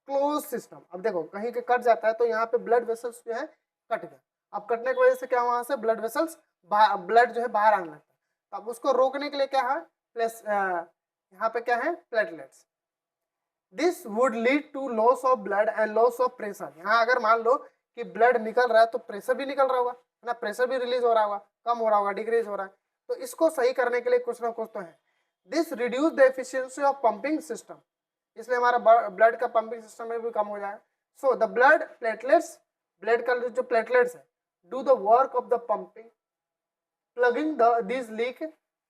close system. अब देखो कहीं के कट जाता है तो यहाँ पे ब्लड वेसल्स जो है कट गया, अब कटने की वजह से क्या वहां से ब्लड वेसल्स ब्लड जो है बाहर आने लगता है, तो अब उसको रोकने के लिए क्या है, प्लस यहाँ पे क्या है, platelets. This would lead to loss of blood and loss of pressure, यहाँ अगर मान लो कि ब्लड निकल रहा है तो प्रेशर भी निकल रहा होगा, है ना, प्रेशर भी रिलीज हो रहा होगा, कम हो रहा होगा, डिक्रीज हो रहा है, तो इसको सही करने के लिए कुछ ना कुछ तो है। This reduce the efficiency of pumping system, इसलिए हमारा ब्लड का पंपिंग सिस्टम में भी कम हो जाए। So the blood platelets, blood का जो प्लेटलेट्स है, do the work of the pumping, plugging this leak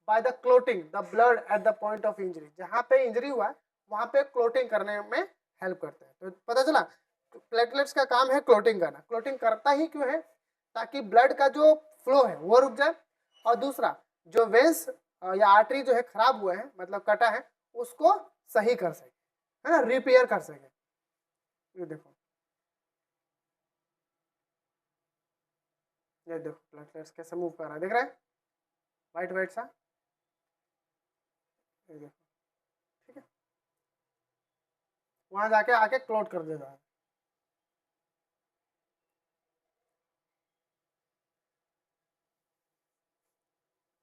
by the clotting the blood at the point of injury, जहाँ पे इंजरी हुआ है वहां पे क्लोटिंग करने में हेल्प करते हैं। तो पता चला प्लेटलेट्स का काम है क्लोटिंग करना। क्लोटिंग करता ही क्यों है? ताकि ब्लड का जो फ्लो है वो रुक जाए, और दूसरा जो वेंस या आर्टरी जो है खराब हुआ है, मतलब कटा है, उसको सही कर सके, है ना, रिपेयर कर सके। ये देखो, ये देखो प्लेटलेट्स कैसे मूव कर रहा है, देख रहे हैं, वाइट वाइट सा, ये देखो, ठीक है, वहां जाके आके क्लोट कर देता है।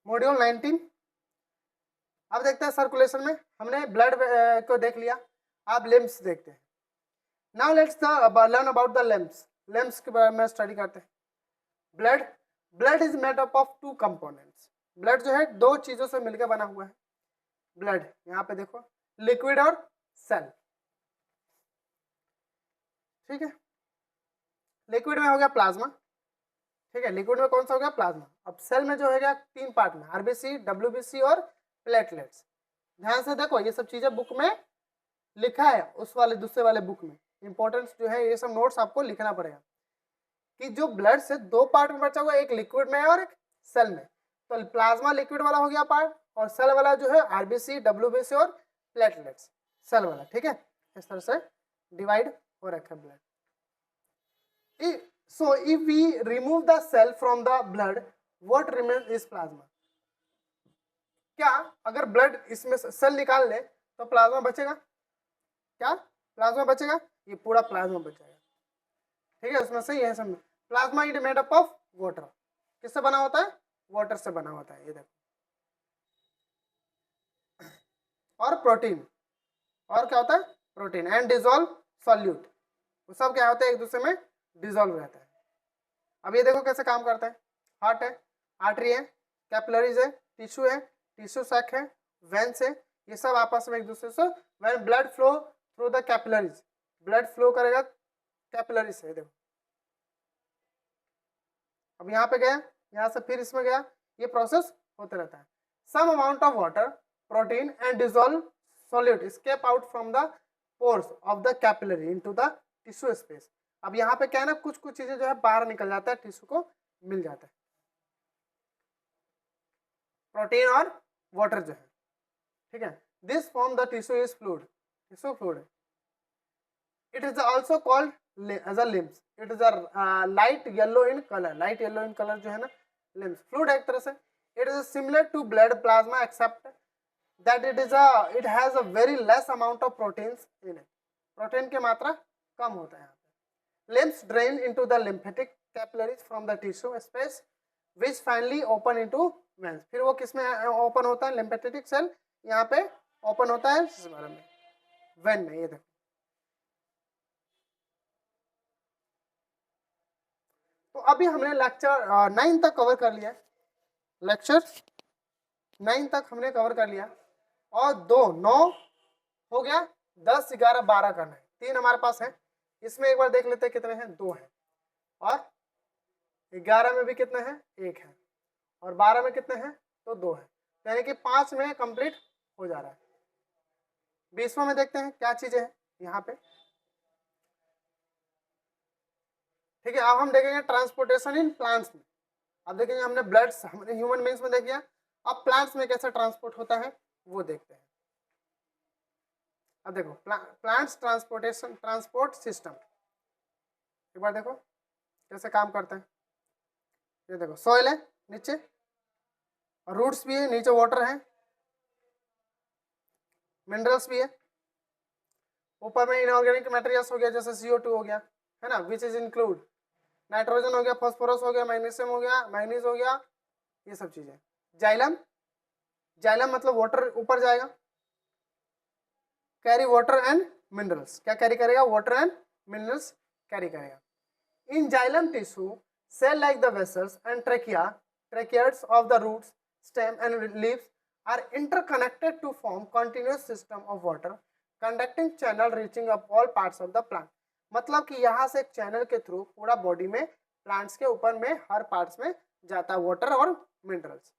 मॉड्यूल 19, अब देखते हैं सर्कुलेशन में, हमने ब्लड को देख लिया, अब लिम्स देखते हैं। Now let's learn about the limbs. Limbs के बारे में स्टडी करते हैं। Blood, blood is made up of two components. Blood जो है दो चीजों से मिलकर बना हुआ है। ब्लड यहाँ पे देखो, लिक्विड और सेल, ठीक है। लिक्विड में हो गया प्लाज्मा, ठीक है, लिक्विड में कौन सा हो गया? प्लाज्मा। अब सेल में जो है गया तीन पार्ट में, आरबीसी, डब्ल्यूबीसी और प्लेटलेट्स। ध्यान से देखो, ये सब चीजें बुक में लिखा है, उस वाले दूसरे वाले बुक में इंपॉर्टेंस जो है, ये सब नोट्स आपको लिखना पड़ेगा कि जो ब्लड से दो पार्ट में बचा हुआ, एक लिक्विड में और एक सेल में। तो प्लाज्मा लिक्विड वाला हो गया पार्ट, और सेल वाला जो है आरबीसी, डब्ल्यूबीसी और प्लेटलेट्स, सेल वाला, ठीक है। इस तरह से डिवाइड हो रखा है blood. So if we remove the cell from the blood, what remains is plasma. क्या अगर ब्लड इसमें सेल निकाल ले तो प्लाज्मा बचेगा? क्या प्लाज्मा बचेगा? ये पूरा प्लाज्मा बच जाएगा, ठीक है। उसमें से यह सब plasma is made up of water. किससे बना होता है? वाटर से बना होता है, ये देखो। और प्रोटीन, और क्या होता है? प्रोटीन एंड डिजोल्व सॉल्यूट, वो सब क्या होता है? एक दूसरे में डिजोल्व रहता है। अब ये देखो कैसे काम करता है। हार्ट है, आर्टरी है, कैपिलरीज है, टिश्यू है, टिश्यू सैक है, वेंस है, ये सब आपस में एक दूसरे से, when blood flow through the capillaries, blood flow करेगा कैपिलरी से, देखो। अब यहाँ पे गया, यहाँ से फिर इसमें गया, ये प्रोसेस होते रहता है। Some amount of water, protein and dissolve solute escape out from the pores of the capillary into the tissue space. अब यहाँ पे क्या है ना, कुछ कुछ चीजें जो है बाहर निकल जाता है, टिश्यू को मिल जाता है, प्रोटीन और वाटर जो है, ठीक है। This form the tissue is fluid, tissue fluid. It is also called as a lymph. It is a light yellow in colour, light yellow in colour जो है ना, लिम्स फ्लूइड एक तरह से। It is similar to blood plasma except that it has a very less amount of proteins in it. Protein की मात्रा कम होता है। Limbs drain into the lymphatic capillaries from the tissue space, which finally open into veins. फिर वो किस में ओपन होता है? lymphatic cell यहाँ पे ओपन होता है इस बारे में, वेन में। ये देखो, तो अभी हमने लेक्चर 9 तक कवर कर लिया, लेक्चर 9 तक हमने कवर कर लिया, और 9 हो गया, 10, 11, 12 करना है, 3 हमारे पास है। इसमें एक बार देख लेते हैं कितने हैं, 2 हैं, और 11 में भी कितने हैं? 1 है, और 12 में कितने हैं? तो 2 है, यानी कि 5 में कंप्लीट हो जा रहा है। 20वां में देखते हैं क्या चीजें हैं यहाँ पे, ठीक है। अब हम देखेंगे ट्रांसपोर्टेशन इन प्लांट्स में। अब देखेंगे, हमने ब्लड हमने ह्यूमन बींग्स में देख लिया, अब प्लांट्स में कैसे ट्रांसपोर्ट होता है वो देखते हैं। अब देखो प्लांट्स ट्रांसपोर्टेशन, ट्रांसपोर्ट सिस्टम, एक बार देखो कैसे काम करते हैं। ये देखो, सॉइल है नीचे, और रूट्स भी है, नीचे वाटर है, मिनरल्स भी है, ऊपर में इनऑर्गेनिक मटेरियल्स हो गया, जैसे CO2 हो गया, है ना, विच इज इंक्लूड नाइट्रोजन हो गया, फास्फोरस हो गया, मैग्नीशियम हो गया, मैग्नीज हो गया, ये सब चीजें। जाइलम, जाइलम मतलब वाटर ऊपर जाएगा, कैरी वाटर एंड मिनरल्स, क्या कैरी करेगा? वाटर एंड मिनरल्स कैरी करेगा। In xylem tissue, cell like the vessels and tracheates of the roots, stem and leaves are interconnected to form continuous system of water conducting channel reaching up all parts of the plant. मतलब कि यहाँ से एक चैनल के थ्रू पूरा बॉडी में प्लांट्स के ऊपर में हर पार्ट्स में जाता है वाटर और मिनरल्स।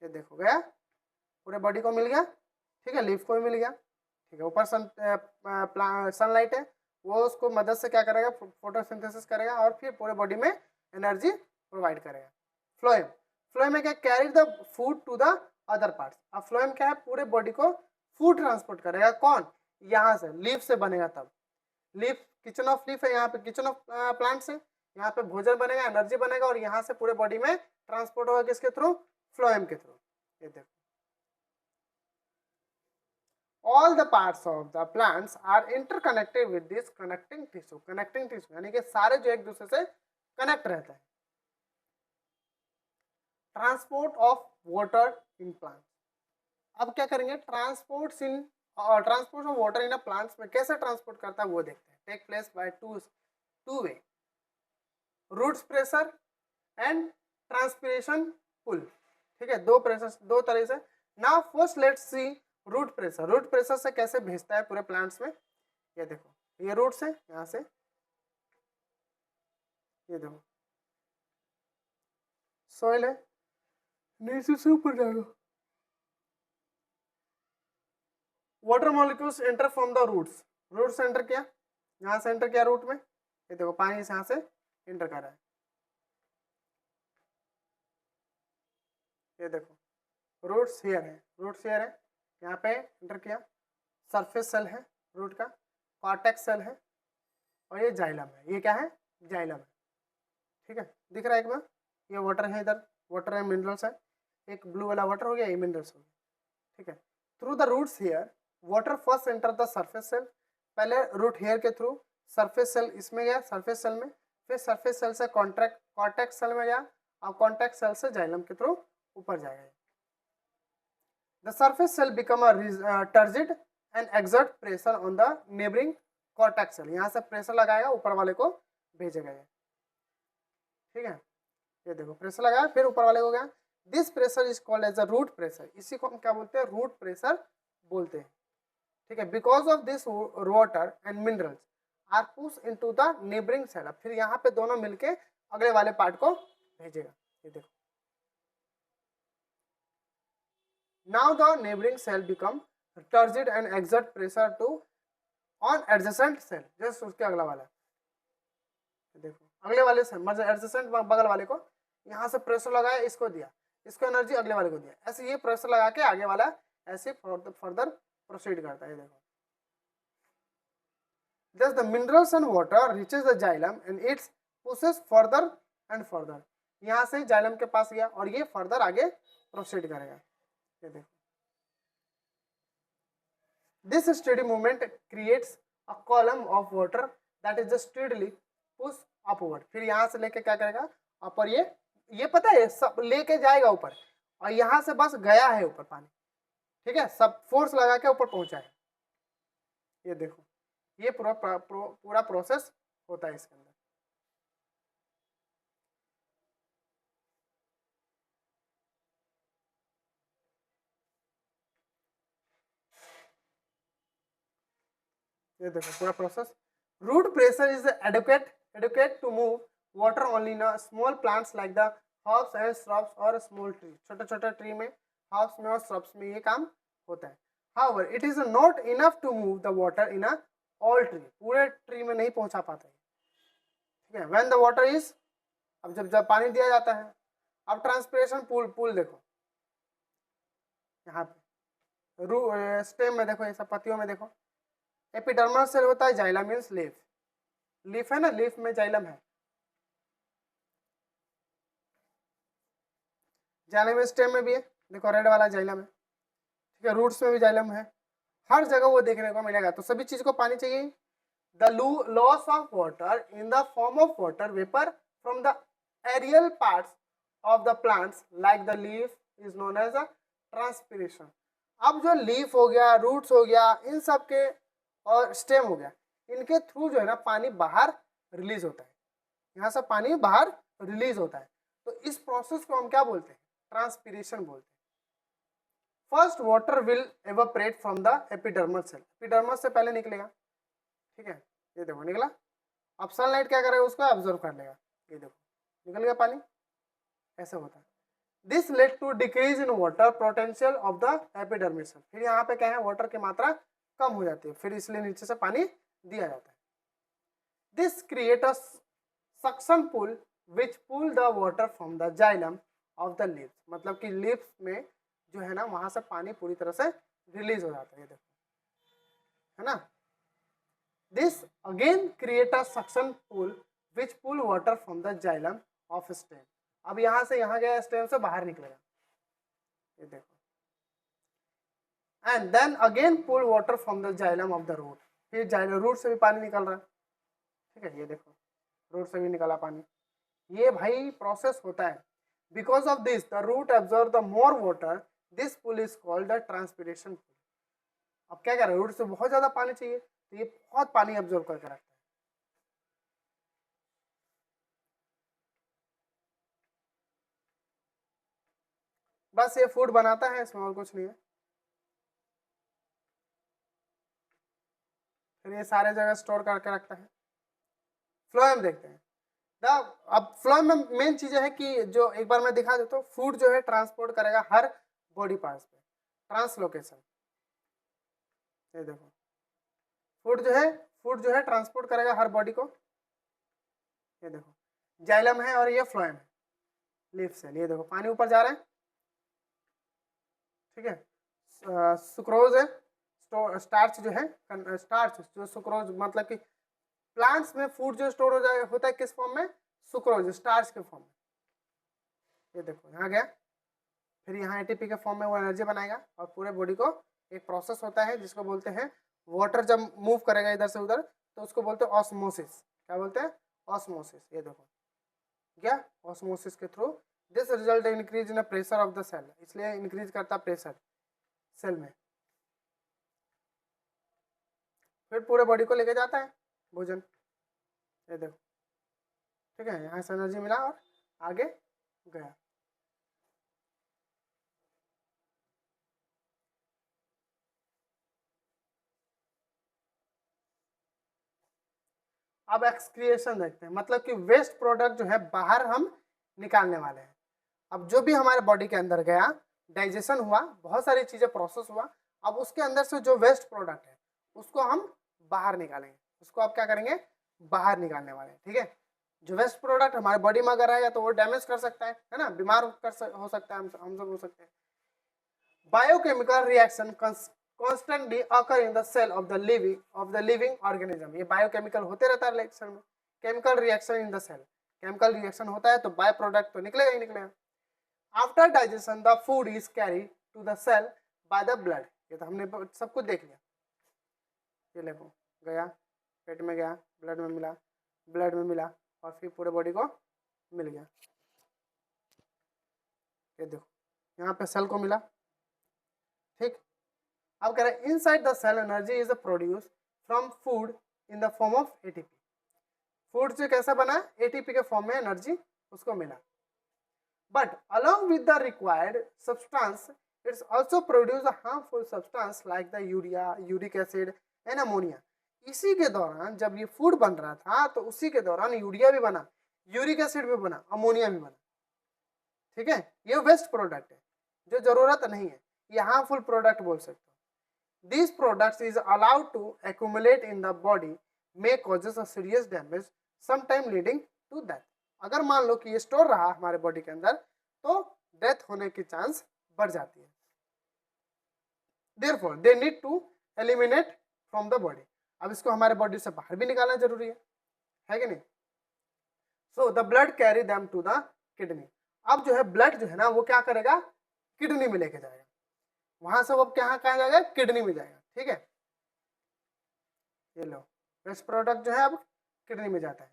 ये देखो गया, पूरे बॉडी को मिल गया, ठीक है, लीफ को भी मिल गया, ठीक है। ऊपर सनलाइट है, वो उसको मदद से क्या करेगा, फोटोसिंथेसिस करेगा और फिर पूरे बॉडी में एनर्जी प्रोवाइड करेगा। फ्लोएम, फ्लोएम में क्या, carry the food to the other parts. अब फ्लोएम क्या है, पूरे बॉडी को फूड ट्रांसपोर्ट करेगा। कौन, यहाँ से लीफ से बनेगा, तब लीफ किचन ऑफ लीफ है, यहाँ पे किचन ऑफ प्लांट्स है, यहाँ पे भोजन बनेगा, एनर्जी बनेगा और यहाँ से पूरे बॉडी में ट्रांसपोर्ट होगा किसके थ्रू, फ्लोएम के थ्रू। ये देखो, all the parts of the plants are interconnected with this connecting tissue। connecting tissue यानी कि सारे जो एक दूसरे से कनेक्ट रहता है। Transport of water in plant, अब क्या करेंगे, transport of water in a plants में कैसे ट्रांसपोर्ट करता है वो देखते हैं। Take place by two way, roots pressure and transpiration pull, ठीक है, दो प्रेशर, दो तरह से। Now first let's see root pressure. Root pressure से कैसे भेजता है पूरे प्लांट्स में। ये देखो, ये रूट्स है, यहाँ से ये देखो सॉइल है, नीचे से ऊपर जाएगा, water molecules enter from the roots. Root से एंटर किया, यहाँ से एंटर किया रूट में, ये देखो पानी यहाँ से एंटर कर रहा है। ये देखो रूट्स हियर है, रूट्स हियर है, यहाँ पे एंटर किया, सरफेस सेल है रूट का, कॉर्टेक्स सेल है और ये जाइलम है। ये क्या है, जाइलम है, ठीक है, दिख रहा है एक बार। ये वाटर है, इधर वाटर है, मिनरल्स है, एक ब्लू वाला वाटर हो गया, ये मिनरल्स हो गया, ठीक है। Through the roots here water first enter the surface cell, पहले रूट हेयर के थ्रू सरफेस सेल इसमें गया, सरफेस सेल में, फिर सरफेस सेल से कॉर्टेक्स सेल में गया और कॉर्टेक्स सेल से जाइलम के थ्रू ऊपर जाएगा। The surface cell become a turgid and exert pressure on the neighboring cortex cell। यहाँ से प्रेशर लगाएगा, ऊपर वाले को भेजेगा ये, ठीक है। ये देखो प्रेशर लगाया, फिर ऊपर वाले को गया। This pressure is called as a root pressure. इसी को हम क्या बोलते हैं, रूट प्रेशर बोलते हैं, ठीक है। Because of this water and minerals are push into the neighbouring cell. फिर यहाँ पे दोनों मिलके अगले वाले पार्ट को भेजेगा। ये देखो, now the neighboring cell become turgid and exert pressure to on adjacent cell। Just उसके अगला वाला, देखो अगले वाले से मतलब एडजेसेंट बगल वाले को यहाँ से प्रेशर लगाया, इसको दिया, इसको एनर्जी अगले वाले को दिया, ऐसे ये प्रेशर लगा के आगे वाला ऐसे फर्दर प्रोसीड करता है। देखो, just the minerals and water reaches the xylem and it pushes further and further। यहाँ से जाइलम के पास गया और ये फर्दर आगे प्रोसीड करेगा। ये देखो, this steady movement creates a column of water that is just steadily push upward। फिर यहाँ से लेके क्या करेगा ऊपर, ये पता है सब लेके जाएगा ऊपर और यहाँ से बस गया है ऊपर पानी, ठीक है, सब फोर्स लगा के ऊपर पहुंचा है। ये देखो, ये पूरा प्रोसेस होता है इसके अंदर। ये देखो पूरा process. Root pressure is adequate to move water only in a small plants like the herbs and shrubs or small trees। छोटे छोटे ट्री में, हर्ब्स में और श्रब्स में ये काम होता है। However, it is not enough to move the water in a all tree। पूरे ट्री में नहीं पहुंचा पाता है, ठीक है। When the water is, अब जब पानी दिया जाता है, अब ट्रांसपिरेशन पुल देखो, यहाँ पे स्टेम में देखो, ये सब पत्तियों में देखो, एपिडर्मल सेल होता है, जाइलम मीन्स लीफ, लीफ है ना, लीफ में जाइलम है, जाइलम स्टेम में भी है, देखो रेड वाला जाइलम है, ठीक है। रूट्स में भी जाइलम है, हर जगह वो देखने को मिलेगा। तो सभी चीज को पानी चाहिए। The loss of water in the form of water vapour from the aerial parts of the plants like the leaf is known as a transpiration. अब जो लीफ हो गया, रूट्स हो गया, इन सब के और स्टेम हो गया, इनके थ्रू जो है ना पानी बाहर रिलीज होता है, यहाँ से पानी बाहर रिलीज होता है। तो इस प्रोसेस को हम क्या बोलते हैं? ट्रांसपीरेशन बोलते हैं। First water will evaporate from the epidermal cell, epidermal से पहले निकलेगा, ठीक है, ये देखो निकला। अब सनलाइट क्या करेगा? उसको एब्जॉर्ब कर लेगा, ये देखो निकल गया पानी, ऐसा होता है। This led to decrease in water potential of the epidermis cell, फिर यहाँ पे क्या है? वाटर की मात्रा कम हो जाती है, फिर इसलिए नीचे से पानी दिया जाता है। This create a suction pull which pull the water from the xylem of the leaves, मतलब कि लीव्स में जो है ना वहां से पानी पूरी तरह से रिलीज हो जाता है, ये देखो, है ना। This again create a suction pull which pull water from the xylem of stem, अब यहां से यहाँ गया, स्टेम से बाहर निकलेगा, ये देखो। And then again pull water from the xylem of the root, फिर जाइलम रूट से भी पानी निकल रहा है, ठीक है, ये देखो रूट से भी निकला पानी। ये भाई प्रोसेस होता है। Because of this the root absorb the more water, this pull is called the transpiration pull. अब क्या कर रहे हैं? रूट से बहुत ज्यादा पानी चाहिए, तो ये बहुत पानी एब्जॉर्ब करके रखता है। बस ये फूड बनाता है, इसमें और कुछ नहीं है। फिर ये सारे जगह स्टोर करके रखता है। फ्लोएम देखते हैं। अब फ्लोएम में मेन चीज है कि जो एक बार मैं दिखा देता हूँ, फूड जो है ट्रांसपोर्ट करेगा हर बॉडी पार्ट्स पे, ट्रांसलोकेशन, ये देखो फूड जो है ट्रांसपोर्ट करेगा हर बॉडी को, ये देखो जाइलम है और ये फ्लोएम है, लीफ सेल, ये देखो पानी ऊपर जा रहा है, ठीक है। सुक्रोज है, स्टार्च जो है, स्टार्च जो सुक्रोज, मतलब कि प्लांट्स में फूड जो स्टोर हो जाए होता है किस फॉर्म में? सुक्रोज, स्टार्च के फॉर्म में, ये देखो यहाँ गया, फिर यहाँ एटीपी के फॉर्म में वो एनर्जी बनाएगा, और पूरे बॉडी को एक प्रोसेस होता है जिसको बोलते हैं, वाटर जब मूव करेगा इधर से उधर तो उसको बोलते हैं ऑस्मोसिस। क्या बोलते हैं? ऑस्मोसिस, ये देखो क्या, ऑस्मोसिस के through this result increase in pressure of the cell, इसलिए इंक्रीज करता प्रेशर सेल में, फिर पूरे बॉडी को लेके जाता है भोजन, ये देखो, ठीक है, यहाँ से एनर्जी मिला और आगे गया। अब एक्सक्रिएशन देखते हैं, मतलब कि वेस्ट प्रोडक्ट जो है बाहर हम निकालने वाले हैं। अब जो भी हमारे बॉडी के अंदर गया, डाइजेशन हुआ, बहुत सारी चीजें प्रोसेस हुआ, अब उसके अंदर से जो वेस्ट प्रोडक्ट है उसको हम बाहर निकालेंगे, उसको आप क्या करेंगे? बाहर निकालने वाले हैं, ठीक है। जो वेस्ट प्रोडक्ट हमारे बॉडी में अगर रहेगा तो वो डैमेज कर सकता है ना, बीमार हो सकता है, हम सब हो सकते हैं। Biochemical reaction constantly occur in the cell of the living organism, ये बायोकेमिकल होते रहता है रिएक्शन में, chemical reaction in the cell, chemical reaction होता है तो बाय प्रोडक्ट तो निकलेगा ही निकलेगा। After digestion the food is carried to the cell by the blood, ये तो हमने सब कुछ देख लिया, ये देखो गया, पेट में गया, ब्लड में मिला और फिर पूरे बॉडी को मिल गया, ये देखो यहाँ पे सेल को मिला, ठीक। अब कह रहे हैं inside the cell energy is produce from food in the form of ATP, food से कैसा बना? एटीपी के फॉर्म में एनर्जी उसको मिला। But along with the required substance it's also produce a harmful substance like the urea, uric acid and ammonia. इसी के दौरान जब ये फूड बन रहा था तो उसी के दौरान यूरिया भी बना, यूरिक एसिड भी बना, अमोनिया भी बना, ठीक है। ये वेस्ट प्रोडक्ट है जो जरूरत नहीं है, ये हार्मफुल प्रोडक्ट बोल सकते हो। These products is allowed to accumulate in the body may causes a serious damage, sometime leading to death। अगर मान लो कि ये स्टोर रहा हमारे बॉडी के अंदर तो डेथ होने की चांस बढ़ जाती है। Therefore, they need to eliminate from the body। अब इसको हमारे बॉडी से बाहर भी निकालना जरूरी है कि नहीं? So the blood carry them to the kidney। अब जो है ब्लड जो है ना वो क्या करेगा? किडनी में लेके जाएगा, वहां से वो क्या कहा जाएगा? किडनी में जाएगा, ठीक है। ये लो वेस्ट प्रोडक्ट जो है अब किडनी में जाता है,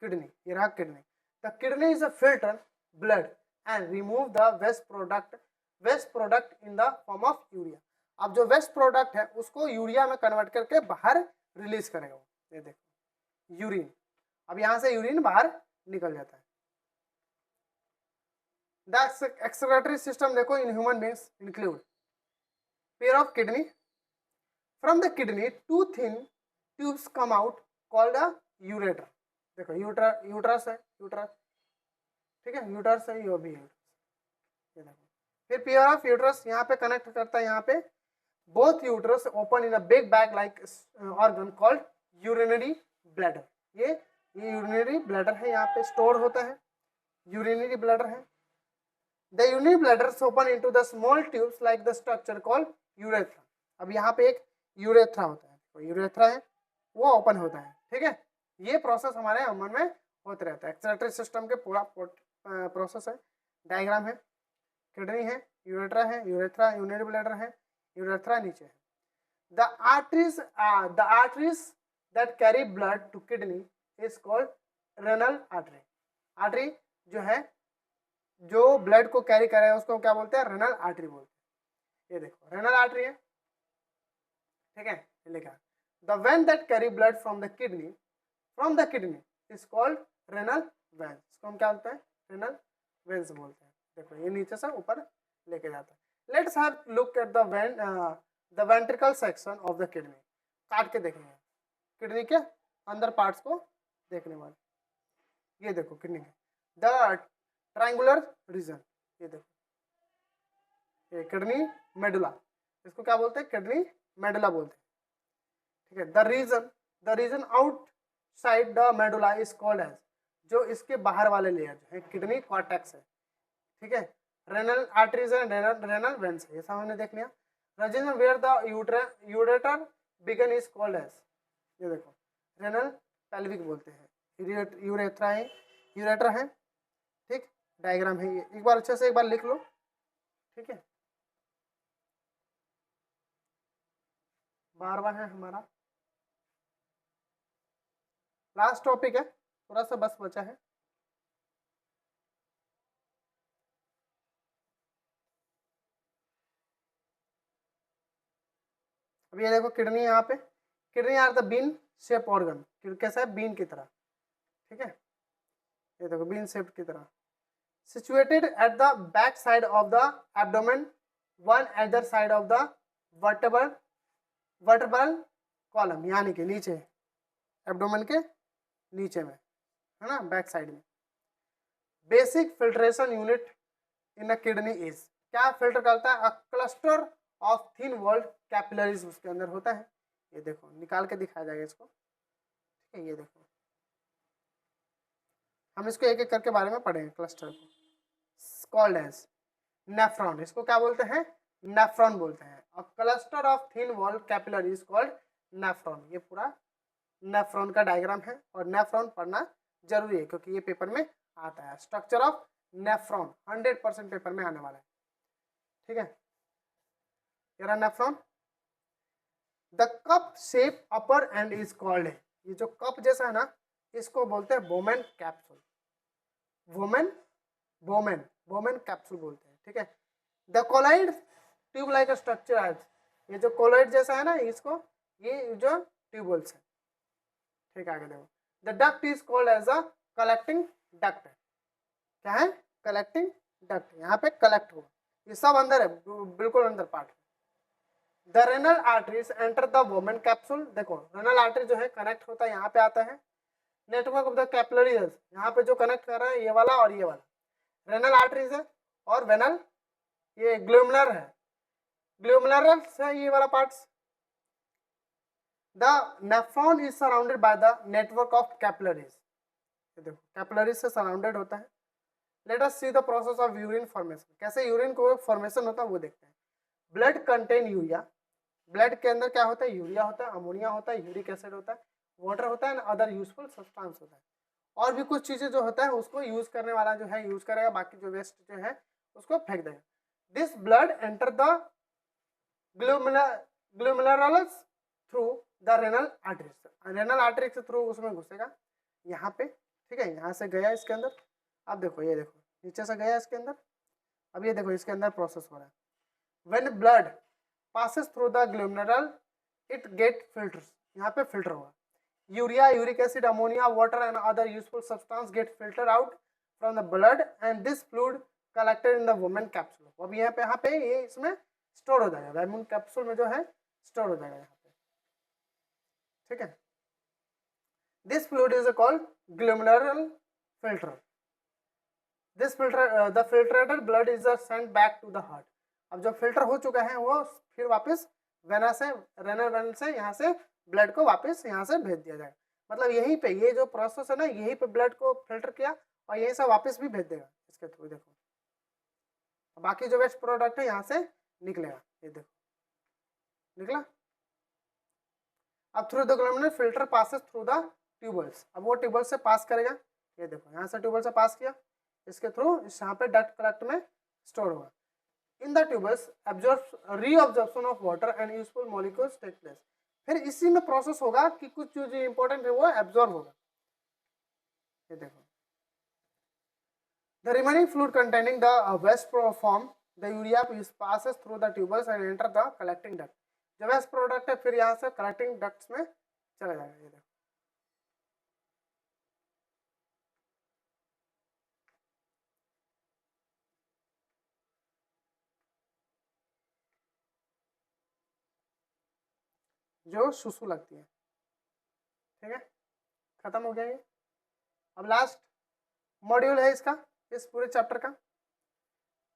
किडनी, ये रहा kidney. The kidney is a filter blood and remove the waste product in the form of urea. अब जो वेस्ट प्रोडक्ट है उसको यूरिया में कन्वर्ट करके बाहर रिलीज करेगा, ये देखो यूरिन। अब यहाँ से यूरिन बाहर निकल जाता है। द एक्सक्रीटरी सिस्टम देखो in human beings include pair of kidney, from the kidney to thin tubes come out called a ureter. देखो यूट्रस है, यूट्रस, ठीक है, यूट्रस है, यो भी है, ये देखो। फिर पेयर ऑफ यूट्रस यहाँ पे कनेक्ट करता है, यहाँ पे both uterus open in a big bag like organ called urinary bladder. ये यूरिनरी ब्लैडर है, यहाँ पे स्टोर होता है, यूरिनरी ब्लैडर है। The urinary bladder open into the small tubes like the structure called urethra. अब यहाँ पे एक यूरेथ्रा होता है, तो यूरेथ्रा है वो ओपन होता है, ठीक है। ये प्रोसेस हमारे अमन में होते रहता है। एक्सक्रीटरी सिस्टम के पूरा प्रोसेस है, डायग्राम है, किडनी है, यूरेट्रा है, यूरेथ्रा, यूरिनरी ब्लैडर है, यूरेथ्रा नीचे है। The arteries that carry blood to kidney is called renal artery. Artery जो है जो ब्लड को कैरी करे उसको क्या बोलते हैं? रेनल आर्टरी बोलते हैं। ये देखो रेनल आर्टरी है, ठीक है, लिखा। The when that carry blood from the kidney is called renal veins. इसको हम क्या बोलते हैं? रेनल वेन्स बोलते हैं। देखो ये नीचे से ऊपर लेके जाता है। Let's have look at the ventricle section of the kidney. काट के देखेंगे किडनी के अंदर पार्ट्स को देखने वाले। ये देखो किडनी के द ट्रायंगुलर रीजन, ये देखो ये किडनी मेडुला, इसको क्या बोलते हैं? किडनी मेडुला बोलते हैं, ठीक है। The region outside the medulla is called as, जो इसके बाहर वाले लेयर जो है किडनी कॉर्टेक्स है, ठीक है। रेनल आर्टरीज है, रेनल वेन्स है, ये सब हमने देख लिया। Region where the ureter begin is called as, ये देखो रेनल पेल्विक बोलते हैं। यूरेथ्रा है, यूरेटर है, ठीक, डायग्राम है ये, एक बार अच्छे से एक बार लिख लो, ठीक है। बारवा है हमारा लास्ट टॉपिक है, थोड़ा सा बस बचा है। अब ये देखो किडनी, यहाँ पे kidney are the bean shape organ, कैसा है? बीन की तरह, ठीक है। ये देखो बीन शेप की तरह, situated at the back side of the abdomen, one at the side of the vertebral column, यानी कि नीचे एब्डोमेन के नीचे में, है ना, बैक साइड में। Basic filtration unit in a kidney is, क्या फिल्टर करता है? A cluster of thin walled capillaries उसके अंदर होता है। ये देखो निकाल के दिखाया जाएगा इसको, ठीक है। ये देखो हम इसको एक एक करके बारे में पढ़ेंगे। क्लस्टर को कॉल्ड एज नेफ्रॉन, इसको क्या बोलते हैं? नेफ्रॉन बोलते हैं। A cluster of thin walled capillary is called nephron. ये पूरा नेफ्रॉन का डायग्राम है, और नेफ्रॉन पढ़ना जरूरी है क्योंकि ये पेपर में आता है। स्ट्रक्चर ऑफ नेफ्रॉन 100% पेपर में आने वाला है, ठीक है। ये रहा nephron. The cup shape upper and is called, ये जो कप जैसा है ना, इसको बोलते हैं बोमेन कैप्सूल, बोमेन कैप्सूल बोलते हैं, ठीक है। The coiled tube like structure आज, ये जो कोलाइड जैसा है ना, इसको ये जो ट्यूबल्स है, ठीक है। आगे देखो the duct is called as a collecting duct, क्या है? कलेक्टिंग डक्ट, यहाँ पे कलेक्ट हुआ, ये सब अंदर है, बिल्कुल अंदर part. The renal arteries enter the women capsule, देखो रेनल आर्टरी जो है कनेक्ट होता है, यहाँ पे आता है। नेटवर्क ऑफ द कैपिलरीज, यहाँ पे जो कनेक्ट कर रहा है ये वाला और ये वाला रेनल आर्टरीज है, और वेनल ये ग्लोमुलर है, ग्लोमुलर है ये वाला parts. The nephron is surrounded by the network of capillaries, देखो कैपिलरीज से सराउंडेड होता है। Let us see the process of urine formation, कैसे यूरिन को फॉर्मेशन होता है वो देखते हैं। ब्लड कंटेन यूरिया, ब्लड के अंदर क्या होता है? यूरिया होता है, अमोनिया होता है, यूरिक एसिड होता है, वाटर होता है, अदर यूजफुल सब्सटेंस होता है, और भी कुछ चीजें जो होता है उसको यूज करने वाला जो है यूज करेगा, बाकी जो वेस्ट जो है उसको फेंक देगा। This blood enter the glomerulus through the renal arteries, renal artery के थ्रू उसमें घुसेगा यहाँ पे, ठीक है। यहाँ से गया इसके अंदर, अब देखो ये देखो नीचे से गया इसके अंदर, अब ये देखो इसके अंदर प्रोसेस हो रहा है। When blood passes through the glomerular it get filters, यहाँ पे फिल्टर होगा। urea, uric acid, ammonia, water and other useful substance get filtered out from the blood and this fluid collected in the woman capsule. अब यहाँ पे ये इसमें स्टोर हो जाएगा, वुमेन कैप्सूल में जो है स्टोर हो जाएगा यहाँ पे, ठीक है। This fluid is called glomerular filter. This filter, the filtrated blood is sent back to the heart. अब जो फिल्टर हो चुका है वो फिर वापस वेना से, रेनल वेन से यहाँ से ब्लड को वापस यहाँ से भेज दिया जाएगा। मतलब यहीं पे ये जो प्रोसेस है ना, यहीं पे ब्लड को फिल्टर किया और यहीं से वापस भी भेज देगा इसके थ्रू। देखो बाकी जो वेस्ट प्रोडक्ट है यहाँ से निकलेगा, ये देखो निकला। अब through the glomerular filter passes through the tubules, अब वो ट्यूबल से पास करेगा, ये देखो यहाँ से ट्यूबल से पास किया, इसके थ्रू इस यहाँ पे डक्ट कलेक्ट में स्टोर होगा। In the tubules reabsorption of water and useful molecules take place, फिर इसी में प्रोसेस होगा कि कुछ जो इंपॉर्टेंट है वो एब्जॉर्ब होगा, ये देखो। The remaining fluid containing the waste form the urea passes through the tubules and enter the collecting duct, जो वेस्ट प्रोडक्ट है फिर यहाँ से कलेक्टिंग डक्ट्स में चला जाएगा, ये देखो। जो सुसु लगती है, ठीक है, खत्म हो गया ये। अब लास्ट मॉड्यूल है इसका, इस पूरे चैप्टर का।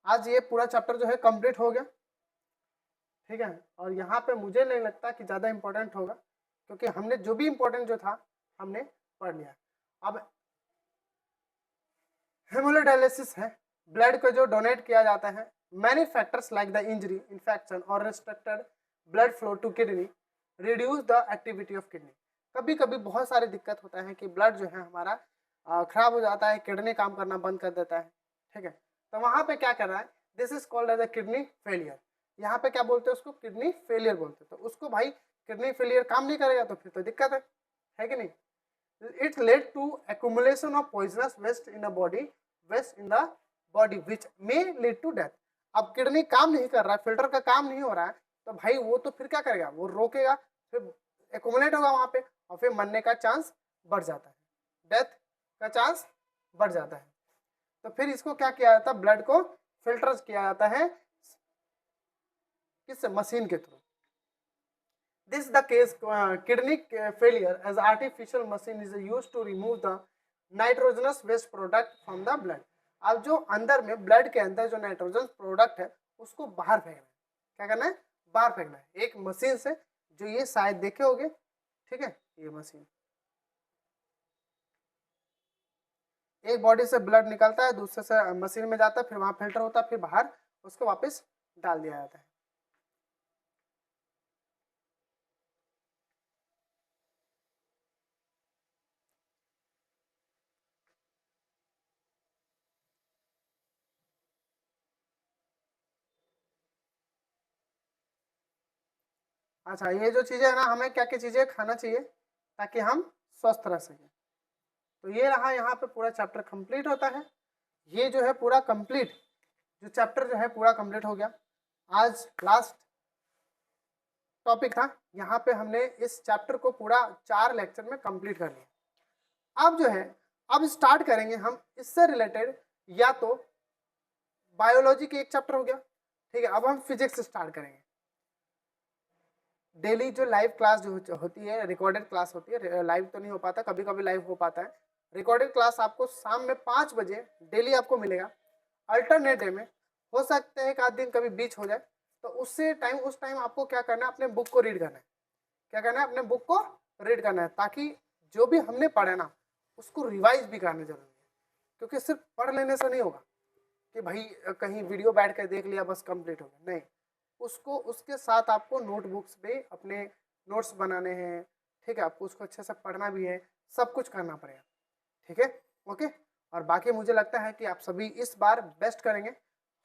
आज ये पूरा चैप्टर जो है कंप्लीट हो गया, ठीक है। और यहाँ पे मुझे नहीं लगता कि ज़्यादा इंपॉर्टेंट होगा, क्योंकि हमने जो भी इंपॉर्टेंट जो था हमने पढ़ लिया। अब हेमोडायलिसिस है, ब्लड को जो डोनेट किया जाता है, many factors like the injury, infection और restricted blood flow to kidney reduce the activity of kidney. कभी कभी बहुत सारी दिक्कत होता है कि ब्लड जो है हमारा खराब हो जाता है, किडनी काम करना बंद कर देता है, ठीक है। तो वहाँ पे क्या कर रहा है, this is called as a kidney failure. यहाँ पे क्या बोलते हैं उसको, किडनी फेलियर बोलते हैं। तो उसको भाई किडनी फेलियर काम नहीं करेगा तो फिर तो दिक्कत है कि नहीं। It lead to accumulation of poisonous waste in the body, waste in the body which may lead to death. अब किडनी काम नहीं कर रहा है, फिल्टर का काम नहीं हो रहा है, तो भाई वो तो फिर क्या करेगा, वो रोकेगा, फिर एक्यूमुलेट होगा वहाँ पे और फिर मरने का चांस बढ़ जाता है, डेथ का चांस बढ़ जाता है। तो फिर इसको क्या किया जाता है, ब्लड को फिल्टर किया जाता है, किस मशीन के through. This is the case kidney failure as artificial machine is used to remove the nitrogenous waste product from the blood। अब जो अंदर में ब्लड के अंदर जो नाइट्रोजन प्रोडक्ट है उसको बाहर फेंकना है। क्या करना है, बाहर फेंकना है एक मशीन से, जो ये शायद देखे होगे, ठीक है। ये मशीन, एक बॉडी से ब्लड निकलता है, दूसरे से मशीन में जाता है, फिर वहां फिल्टर होता है, फिर बाहर उसको वापस डाल दिया जाता है। अच्छा, ये जो चीजें है ना, हमें क्या क्या चीजें खाना चाहिए ताकि हम स्वस्थ रह सकें। तो ये रहा, यहाँ पे पूरा चैप्टर कंप्लीट होता है। ये जो है पूरा कंप्लीट, जो चैप्टर जो है पूरा कंप्लीट हो गया। आज लास्ट टॉपिक था, यहाँ पे हमने इस चैप्टर को पूरा 4 लेक्चर में कंप्लीट कर लिया। अब जो है, अब स्टार्ट करेंगे हम इससे रिलेटेड, या तो बायोलॉजी के एक चैप्टर हो गया, ठीक है। अब हम फिजिक्स स्टार्ट करेंगे। डेली जो लाइव क्लास जो होती है, रिकॉर्डेड क्लास होती है, लाइव तो नहीं हो पाता, कभी कभी लाइव हो पाता है। रिकॉर्डेड क्लास आपको शाम में 5 बजे डेली आपको मिलेगा। अल्टरनेट डे में हो सकता है एक आध दिन कभी बीच हो जाए, तो उस टाइम आपको क्या करना है, अपने बुक को रीड करना है। क्या करना है, अपने बुक को रीड करना है, ताकि जो भी हमने पढ़ा ना उसको रिवाइज भी करना जरूरी है। क्योंकि सिर्फ पढ़ लेने से नहीं होगा कि भाई कहीं वीडियो बैठ कर देख लिया बस कंप्लीट हो गया, नहीं। उसको उसके साथ आपको नोटबुक्स पे अपने नोट्स बनाने हैं, ठीक है। आपको उसको अच्छे से पढ़ना भी है, सब कुछ करना पड़ेगा, ठीक है, ओके। और बाकी मुझे लगता है कि आप सभी इस बार बेस्ट करेंगे,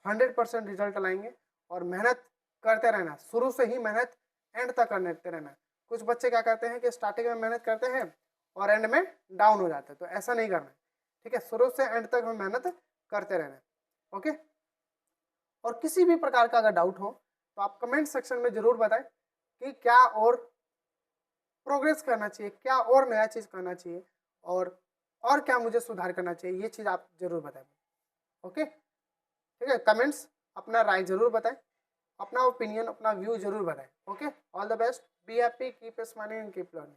100% रिजल्ट लाएंगे। और मेहनत करते रहना, शुरू से ही मेहनत एंड तक करते रहना। कुछ बच्चे क्या करते हैं कि स्टार्टिंग में मेहनत करते हैं और एंड में डाउन हो जाते हैं, तो ऐसा नहीं करना है, ठीक है। शुरू से एंड तक हमें मेहनत करते रहना, ओके। और किसी भी प्रकार का अगर डाउट हो तो आप कमेंट सेक्शन में जरूर बताएं कि क्या और प्रोग्रेस करना चाहिए, क्या और नया चीज़ करना चाहिए, और क्या मुझे सुधार करना चाहिए, ये चीज़ आप ज़रूर बताएं। ओके, ठीक है, कमेंट्स अपना राय ज़रूर बताएं, अपना ओपिनियन, अपना व्यू ज़रूर बताएं। Okay, all the best, be happy, keep smiling and keep learning.